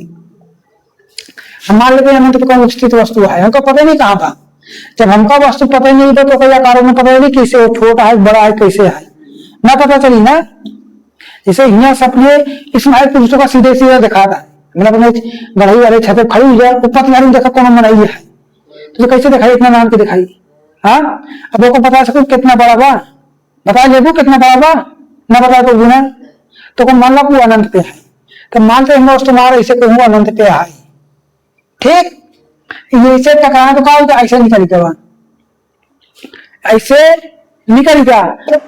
हमारे लिए अनंत पे कौन स्थित वस्तु है हमको पता नहीं कहाँ था, जब हमका वस्तु पता नहीं था तो कई आकारों में पता नहीं कैसे वो छोटा है बड़ा है कैसे है ना पता चली ना। जैसे यहाँ सपने इसमें पुरुषों का सीधे सीधा दिखा था, मतलब गढ़ाई वाले छत पर खड़ी हुई है ऊपर किनारे में देखा कौन बनाई है तो कैसे दिखाई इतना नाम की दिखाई। हाँ, अब वो को बता सको कितना बड़ा बा, बता लेबू कितना बड़ा बा ना बता तो बिना, तो मान लो वो अनंत पे है, तो मानते हैं तुम्हारा ऐसे कहूँ अनंत पे है, ठीक। ये ऐसे टकराना तो क्या होगा, ऐसे निकल गया, ऐसे निकल गया।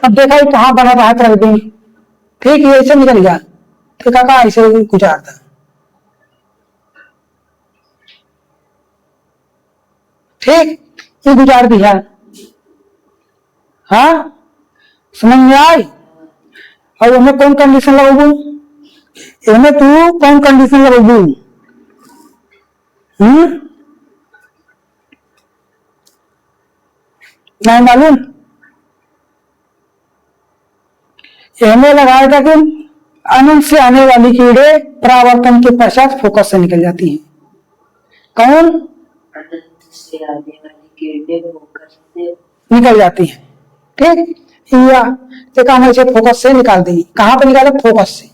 अब देखा कहाँ बना रहा है प्रतिबिंब, ठीक, ये ऐसे निकल गया, तो कहा ऐसे गुजारता, ठीक, ये गुजार दिया। हाँ, समझ में आई। और उन्हें कौन कंडीशन लगू, इनमें तू कौन कंडीशन लगू, नहीं मालूम। इनमें लगाया था कि अनंत से आने वाली कीड़े परावर्तन के पश्चात फोकस से निकल जाती हैं। कौन, अनंत से आने वाली कीड़े फोकस से निकल जाती हैं, ठीक। या देखा हम ऐसे फोकस से निकाल देंगे, कहाँ पे निकाले, फोकस से,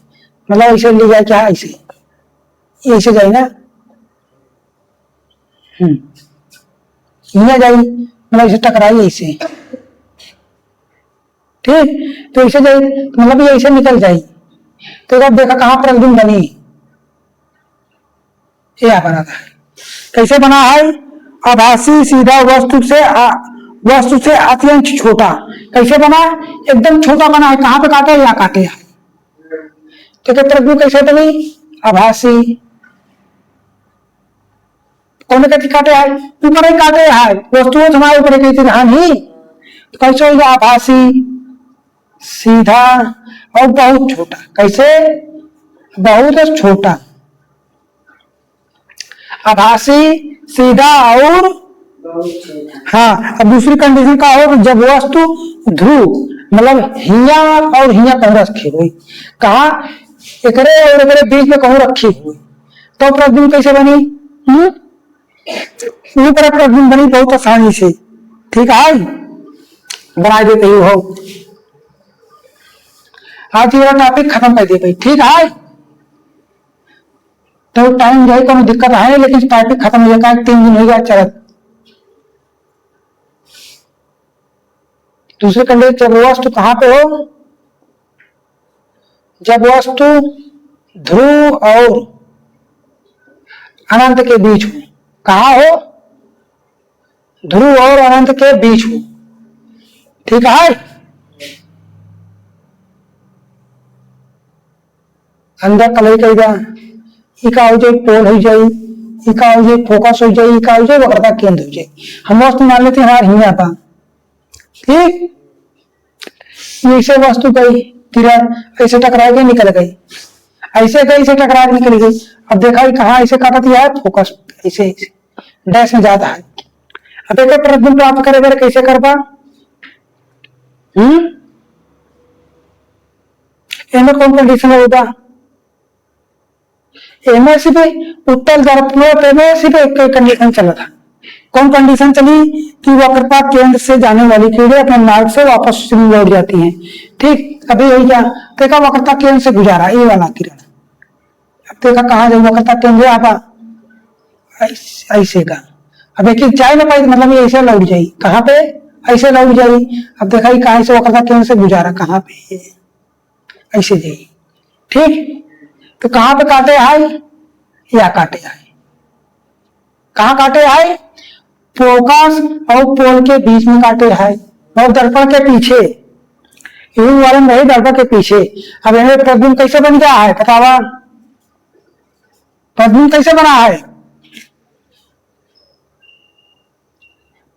मतलब ऐसे ले जाए क्या, ऐसे जाए ना, यहाँ जाए मतलब ऐसे टकराई ऐसे, ठीक। तो ऐसे जाए मतलब ये ऐसे निकल जाए, तो जब देखा कहाँ प्रतिबिंब बनी, यह बना था। कैसे बना है, आभासी सीधा वस्तु से अत्यंत छोटा। कैसे बना, एकदम छोटा बना है, कहाँ पे काटे, या काटे है, तो प्रतिबिंब कैसे बनी, आभासी, कौन कहती काटे है, ऊपर ही काटे है, वस्तु हमारे ऊपर कहती नहीं, तो कैसे होगा, आभासी सीधा और बहुत छोटा। कैसे, बहुत छोटा, आभासी सीधा और हाँ। अब दूसरी कंडीशन का हो, जब वस्तु ध्रुव मतलब हिया और हिया कहूँ रखी हुई, कहा एकरे और एकरे बीच में कहूँ रखी हुई, तो प्रतिबिंब कैसे बनी, ऊपर प्रतिबिंब बनी बहुत आसानी से, ठीक है, बना देते ही हो। आज ये टॉपिक खत्म कर दिए भाई, ठीक है, तो टाइम जाए कोई दिक्कत है, लेकिन टॉपिक खत्म हो जाएगा, 3 दिन हो गया चलत। दूसरे कंडीशन, जब वस्तु कहाँ पे हो, जब वस्तु ध्रुव और अनंत के बीच हो, कहाँ हो, ध्रुव और अनंत के बीच हो, ठीक है। अंदर कलई कर दिया, इका हो जाए पोल हो जाए, इका हो जाए फोकस हो जाए, इका हो जाए वक्रता केंद्र हो जाए। हम वस्तु मान लेते हैं हमारे हिया था, ठीक, ऐसे वस्तु गई किरण ऐसे टकरा गई निकल गई, ऐसे गई ऐसे टकरा के निकल गई। अब देखा कहाँ ऐसे काटा दिया है, फोकस ऐसे डैश में जाता है। अब देखो प्रतिबिंब प्राप्त करेगा कैसे करवा, इनमें कौन कंडीशन होगा, इनमें सिर्फ उत्तल दर्पण में सिर्फ एक कंडीशन चला था। कौन कंडीशन चली कि वक्रता केंद्र से जाने वाली कीड़े अपने मार्ग से वापस लौट जाती हैं, ठीक। अभी यही क्या देखा, वक्रता केंद्र से गुजारा ये वाला किरण, अब देखा कहाँ जाए वक्रता केंद्र, आप ऐसे का, अब एक जाए ना पाई मतलब ये ऐसे लौट जाये, कहाँ पे ऐसे लौट जाये। अब देखा कहाँ से वक्रता केंद्र से गुजारा, कहाँ पे ऐसे जाये, ठीक। तो कहाँ पे काटे आए, या काटे आए, कहाँ काटे आए, फोकस और पोल के बीच में काटे है, और दर्पण के पीछे, वाले नहीं दर्पण के पीछे। अब इन्हें प्रतिबिंब कैसे बन गया है, बतावा प्रतिबिंब कैसे बना है,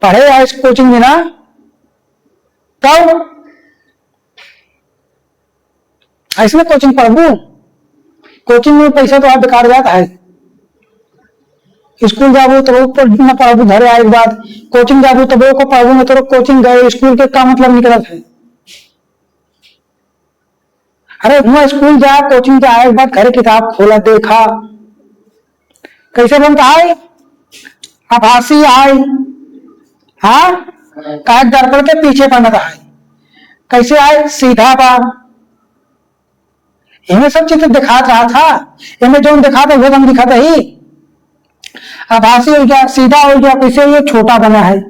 पढ़े इस कोचिंग में ना, तब इसमें कोचिंग पढ़ू, कोचिंग में पैसा तो आप बेकार जाता है, स्कूल जाबू तो न पढ़ू, घरे आए बाद कोचिंग जाबू तो को पढ़ू न, तो कोचिंग गए स्कूल के का मतलब निकलत है। अरे हुआ स्कूल जा कोचिंग जा आए बाद घरे किताब खोला देखा, कैसे बनता है, आभासी आए, हाँ काट दर्पण के पीछे बनता है, कैसे आए, सीधा बा, इन्हें सब चित्र दिखा रहा था, इन्हें जो दिखाता वो हम दिखाता ही। आभासी हो गया, सीधा हो गया, कैसे ये छोटा बना है,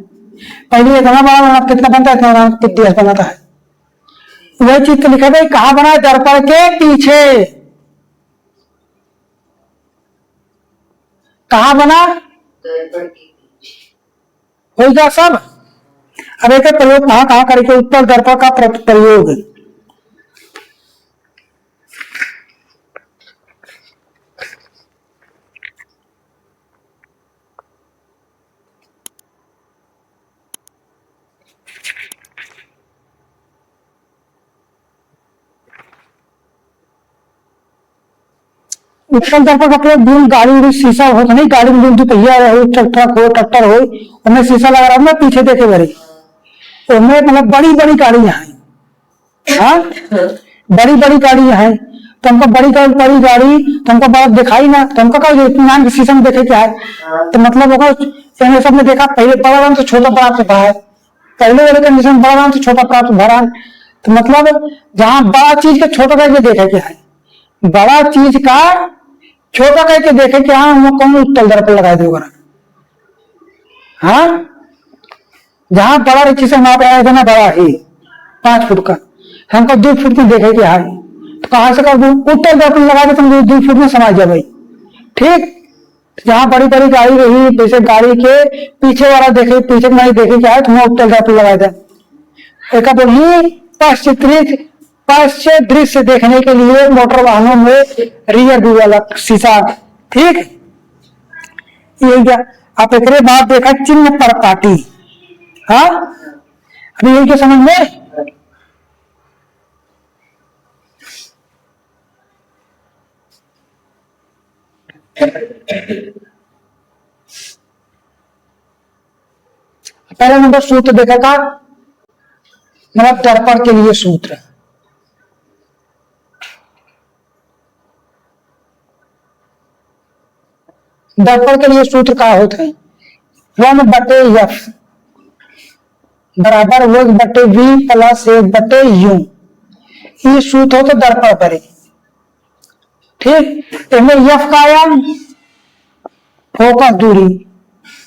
पहले इतना बड़ा बना, कितना बनता है, कितना बना था है, वही चीज तो लिखा भाई, कहाँ बना है? दर्पण के पीछे। कहाँ बना? दर्पण के पीछे। हो गया सब। अब एक प्रयोग कहाँ कहाँ करेंगे? उत्तर दर्पण का प्रयोग। उत्तर दर्पण का प्रयोग दूर गाड़ी उड़ी शीशा हो, नहीं गाड़ी में जो पहिया हो, ट्रक हो, ट्रैक्टर हो, उनमें शीशा लगा रहा हूँ ना पीछे देखे बड़े, उनमें मतलब बड़ी बड़ी गाड़ियां हैं। हाँ, बड़ी बड़ी गाड़ियां हैं, तो हमको बड़ी बड़ी गाड़ी तुमको बड़ा दिखाई ना, तुमको कहा इतमान के शीशे में देखे क्या है? तो मतलब होगा सबने देखा, पहले बड़ा रंग तो छोटा प्राप्त भरा है, पहले वाले कंडीशन बड़ा रंग तो छोटा प्राप्त भरा है। तो मतलब जहां बड़ा चीज का छोटा करके देखे क्या है, बड़ा चीज का छोटा करके देखे कि हाँ हम कौन उत्तल दर्पण लगा दे। हाँ, जहां बड़ा चीज से वहां पे आया ना बड़ा ही 5 फुट का, हमको 2 फुट में देखे कि हाँ, तो कहां से कर दू? उत्तल दर्पण लगा दे, तुम 2 फुट में समझ जाए भाई। ठीक, जहां बड़ी बड़ी गाड़ी रही, जैसे गाड़ी के पीछे वाला देखे, पीछे नहीं देखे क्या है, तुम्हें उत्तल दर्पण लगा दे। एक बोली पश्चिम दृश्य देखने के लिए मोटर वाहनों में रियर व्यू वाला शीशा। ठीक, ये क्या? आप एक बात देखा चिन्ह पर पाटी। हाँ, अभी यही क्या समझ में? पहला नंबर सूत्र देखा था, मतलब दर्पण के लिए सूत्र। दर्पण के लिए सूत्र क्या होता है? 1/f बराबर 1/v प्लस 1/u, ये सूत्र हो तो दर्पण पर। ठीक, इसमें एफ का आयाम फोकस दूरी,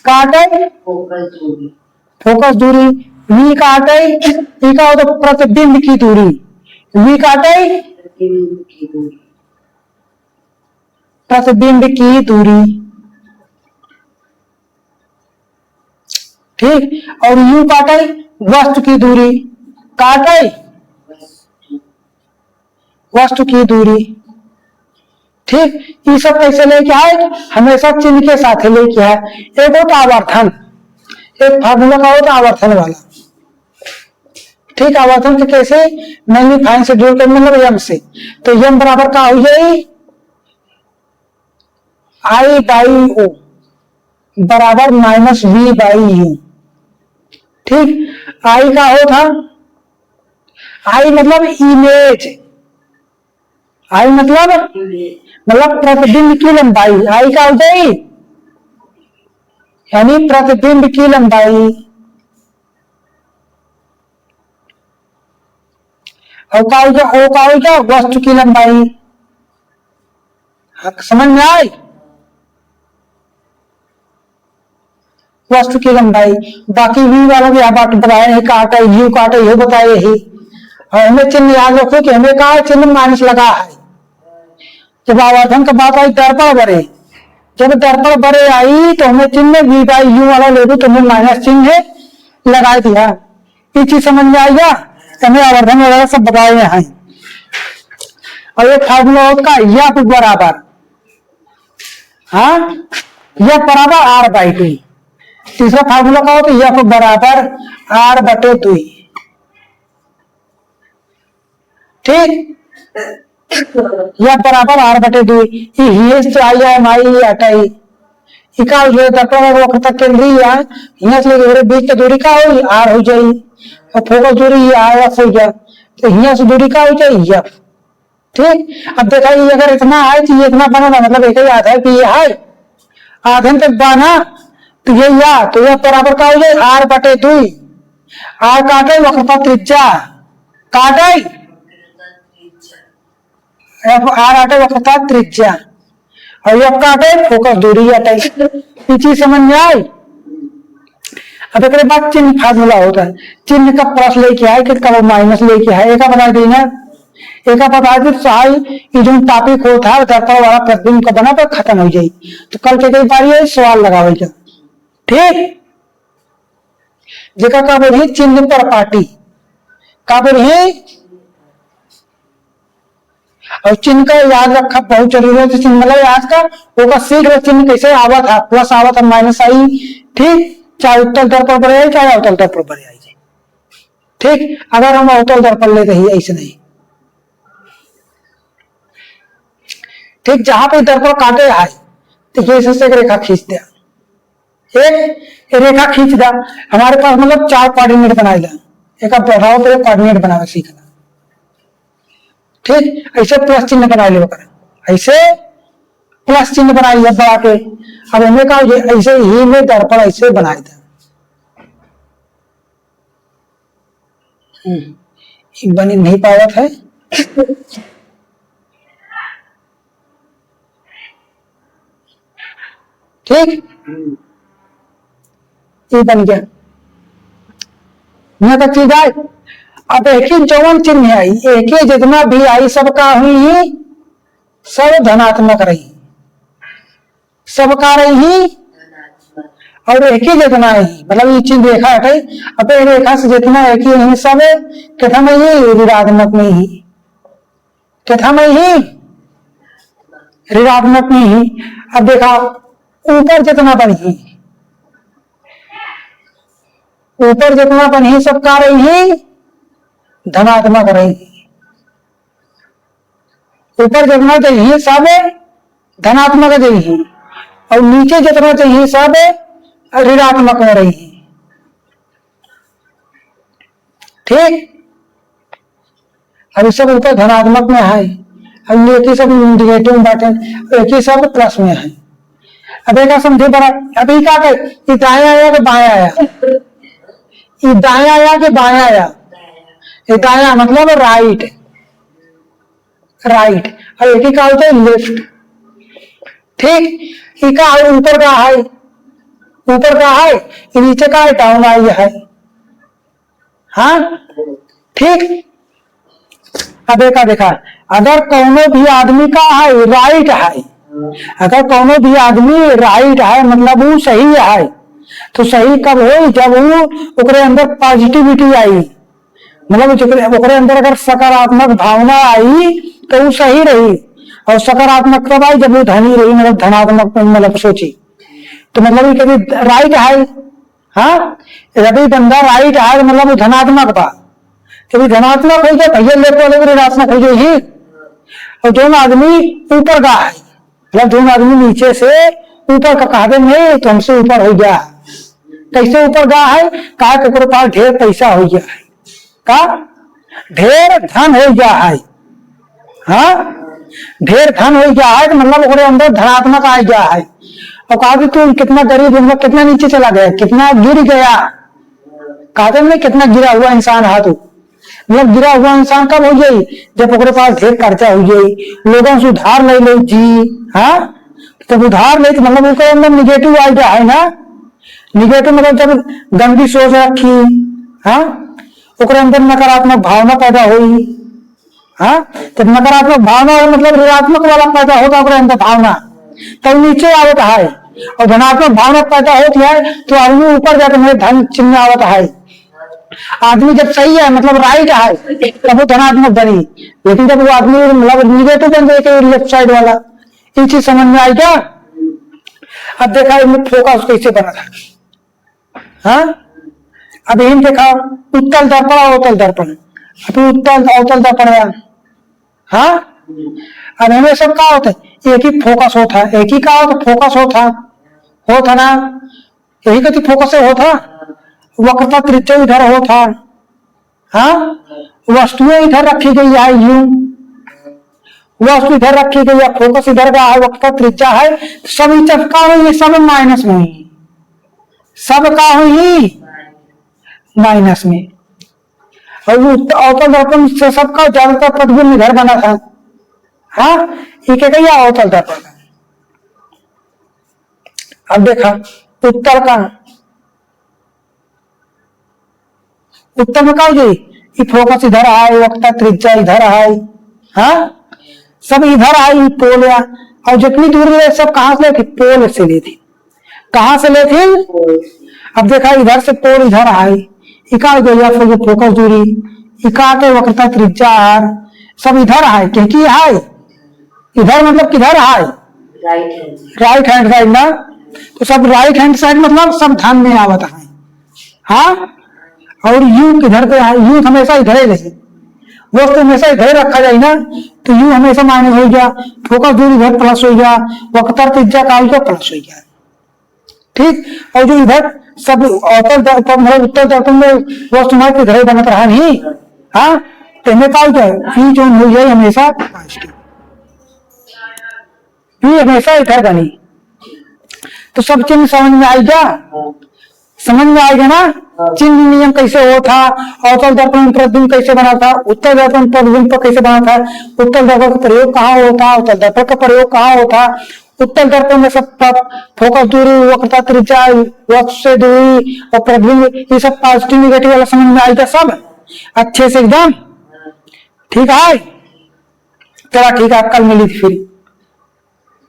काटे फोकस दूरी, वी काटे ई का हो तो प्रतिबिंब की दूरी, वी काटे प्रतिबिंब की दूरी। ठीक, और यू काटे वस्तु की दूरी, काटे वस्तु की दूरी। ठीक, ये सब कैसे लेके आए? हमेशा चिन्ह के साथ लेके आए। एक होता आवर्धन, एक फार्मूला का होता आवर्धन वाला। ठीक, आवर्धन के कैसे? मैग्नीफाइंग से जोड़ कर मतलब यम से, तो यम बराबर का हो जाए I/O बराबर -V/U। ठीक, आई का हो था, आई मतलब इमेज, आई मतलब प्रतिबिंब की लंबाई, आई का हो जाए यानी प्रतिबिंब की लंबाई। और का हो जा वस्तु की लंबाई। समझ में आई? वस्तु की लंबाई। बाकी वी वाला भी आप बताए हैं, काटा यू काटा ये बताए ही। और हमें चिन्ह याद रखो कि हमें कहा चिन्ह माइनस लगा है। जब आवर्धन का बात आई दर्पण बड़े, जब दर्पण बड़े आई तो हमें चिन्ह V/U वाला ले दो, तो हमें माइनस चिन्ह लगा दिया। ये चीज समझ में आएगा? हमें आवर्धन वगैरह सब बताए हैं। और ये फार्मूला होता यफ बराबर, हाँ, यफ बराबर R/2। तीसरा फार्मूला का होता है यफ बराबर R/2। ठीक, यफ बराबर R/2। ये तो आई है माई अटाई इका जो दर्पण वक्त तक केंद्रीय यहाँ से लेकर बीच की दूरी का हो R हो जाए, और फोकस दूरी RF हो जाए, तो यहाँ से दूरी का हो जाए F। ठीक, अब देखा ये अगर इतना है तो ये इतना बना, मतलब एक ही आधा है कि ये है आधन तक बना, तो ये या तो यह बराबर का हो जाए R/2। R काटे वक्रता त्रिज्या, काटे R आटे वक्रता त्रिज्या, और यह काटे फोकस दूरी हटाई। ये चीज समझ में आई? अब एक बाद चिन्ह फार्मूला होता है, चिन्ह का प्लस लेके आए कि कब माइनस लेके आए, एक बता दी ना, एक बता दी चाहे ये जो टॉपिक होता है दर्पण वाला प्रतिबिंब का बना तो खत्म हो जाए। तो कल के कई बार सवाल लगावे जा, ठीक। जेका का बोली चिन्ह पर पार्टी का बोली, और चिन्ह का याद रखा बहुत जरूरी है। चिन्ह मतलब याद का होगा सीख लो चिन्ह कैसे आवा था, प्लस आवा था, माइनस आई, ठीक। चाहे उत्तल दर्पण पर आई चाहे अवतल दर्पण पर आई, ठीक। अगर हम अवतल दर्पण लेते ही ऐसे नहीं, ठीक। जहां पे दर्पण काटे है तो जैसे से एक रेखा खींच दिया, एक रेखा खींच दिया, हमारे पास मतलब 4 कोऑर्डिनेट बनाए ला, एक बढ़ाओ तो कोऑर्डिनेट बनावे सीखना, ठीक। ऐसे प्लस चिन्ह बना ले, ऐसे प्लस चिन्ह बनाइए बढ़ा के। अब हमें कहा ऐसे ही में दर्पण ऐसे बनाए थे, बनी नहीं पावत है, ठीक। ये बन गया, यहाँ तक चीज आए। अब एक ही जौन चिन्ह आई, एक ही जितना भी आई सबका हुई सब धनात्मक रही, सबका रही, और एक ही जितना ही मतलब ये चीज देखा है। अब रेखा से जितना एक ही नहीं सब कथा में ही ऋणात्मक में ही, कथा में ही ऋणात्मक में ही। अब देखा ऊपर जितना बनी, ऊपर जितना बनी सबका रही धनात्मक रही, ऊपर जितना चाहिए सब धनात्मक चाहिए, और नीचे जितना चाहिए सब ऋणात्मक में रही, ठीक। अब सब ऊपर धनात्मक में है, अब एक ही सब निगेटिव में बैठे, एक ही सब प्लस में है। अब एक समझे बड़ा, अभी क्या कर दाया आया कि बाया आया, ये दाया आया कि बाया आया, ये दाया मतलब राइट, राइट, और एक ही का होता है लेफ्ट, ठीक। ये का ऊपर का है, ऊपर का है, नीचे का है डाउन आई है, हाँ, ठीक। अब एक देखा, अगर कोनो भी आदमी का है राइट है, अगर कोनो भी आदमी राइट है मतलब वो सही है, तो सही कब हो जब वो ओकरे अंदर पॉजिटिविटी आई, मतलब ओकरे अंदर अगर सकारात्मक भावना आई तो वो सही रही, और सकारात्मक कब आई जब वो धनी रही, मतलब धनात्मक मतलब सोची, तो मतलब कभी राइट है, हाँ, यदि बंदा राइट है मतलब वो धनात्मक बा, कभी धनात्मक हो जाए भैया लेते वाले ऋणात्मक हो जाए, और दोनों आदमी ऊपर का है मतलब दोनों आदमी नीचे से ऊपर का कहते नहीं तो हमसे ऊपर हो गया, कैसे ऊपर गया है, कहा के पास ढेर पैसा हो गया है, का ढेर धन हो गया है, हाँ, ढेर धन हो गया है, मतलब ओकरे अंदर धनात्मक आ गया है। और कहा कि तू कितना गरीब, मतलब कितना नीचे चला गया, कितना गिर गया, कहते नहीं कितना गिरा हुआ इंसान है तू, मतलब गिरा हुआ इंसान कब हो जाये जब ओकरे पास ढेर खर्चा हो जाये, लोगों से उधार ले लो जी, हाँ, जब उधार ले तो मतलब उसके अंदर निगेटिव आ गया है ना, निगेटिव मतलब जब गंदी सोच रखी, हाँ, ओकरे अंदर नकारात्मक भावना पैदा हुई, हाँ, जब नकारात्मक भावना हो मतलब ऋणात्मक वाला पैदा होता ओकरे अंदर भावना, तब नीचे आवत है, और धनात्मक भावना पैदा होती है तो आदमी ऊपर जाकर मेरे धन चिन्ह आवत है। आदमी जब सही है मतलब राइट है तब वो धनात्मक बनी, लेकिन जब वो आदमी मतलब निगेटिव बन जाए लेफ्ट साइड वाला, ये चीज समझ में आई क्या। अब देखा इनमें फोकस कैसे बना था, हाँ, अब इन देखा उत्तल दर्पण अवतल दर्पण, अभी उत्तल अवतल दर्पण, हाँ, अब हमें सब क्या होता है एक ही फोकस होता है, एक ही का होता फोकस होता ना, यही कति फोकस से होता, वक्रता त्रिज्या इधर होता, हाँ, वस्तुएं इधर रखी गई है, यूं वस्तु इधर रखी गई है, फोकस इधर का है, वक्रता त्रिज्या है, सब चपका हुई, सब माइनस में हुई, सब का हुई माइनस में, और अवतल दर्पण से सबका ज्यादातर प्रतिबिंब इधर बना था, हाँ, ये क्या अवतल दर्पण। अब देखा उत्तर का उत्तर में का हो जाए ये फोकस इधर आए, वक्ता त्रिज्या इधर आए, हाँ सब इधर आई पोल या, और जितनी दूर ले सब कहां से लेती, पोल से लेती, कहां से लेती, अब देखा इधर से पोल इधर आई, इका गया फिर फोकस दूरी, इका के वक्रता त्रिज्या आर, सब इधर आए क्योंकि आए इधर मतलब किधर आए, राइट हैंड साइड ना, तो सब राइट हैंड साइड मतलब सब ध्यान में आवत है, हाँ और यू किधर के है, यू हमेशा इधर ही रहे, वस्तु हमेशा इधर रखा जाए ना, तो यू हमेशा माइनस हो गया, फोकस दूरी इधर प्लस हो गया, वक्रता त्रिज्या का प्लस हो गया, ठीक। और जो इधर सब उत्तर दर्पण में वस्तु हमारे इधर ही बनत रहा नहीं, हाँ तो हमें का हो फी जो हो जाए हमेशा पॉजिटिव, फी हमेशा इधर बनी, तो सब चिन्ह समझ में आएगा, समझ में आएगा ना, चिन्ह नियम कैसे हो था, अवतल दर्पण प्रतिबिंब कैसे बना था, उत्तर दर्पण प्रतिबिंब कैसे बना था, उत्तर दर्पण का प्रयोग कहाँ होता, उत्तर दर्पण का प्रयोग कहाँ होता, उत्तर दर्पण में सब फोकस दूरी, वक्रता त्रिज्या, वक्र से दूरी और प्रतिबिंब ये सब पॉजिटिव नेगेटिव वाला समझ में आएगा सब अच्छे से एकदम, ठीक है। चला ठीक है, कल मिली थी फिर।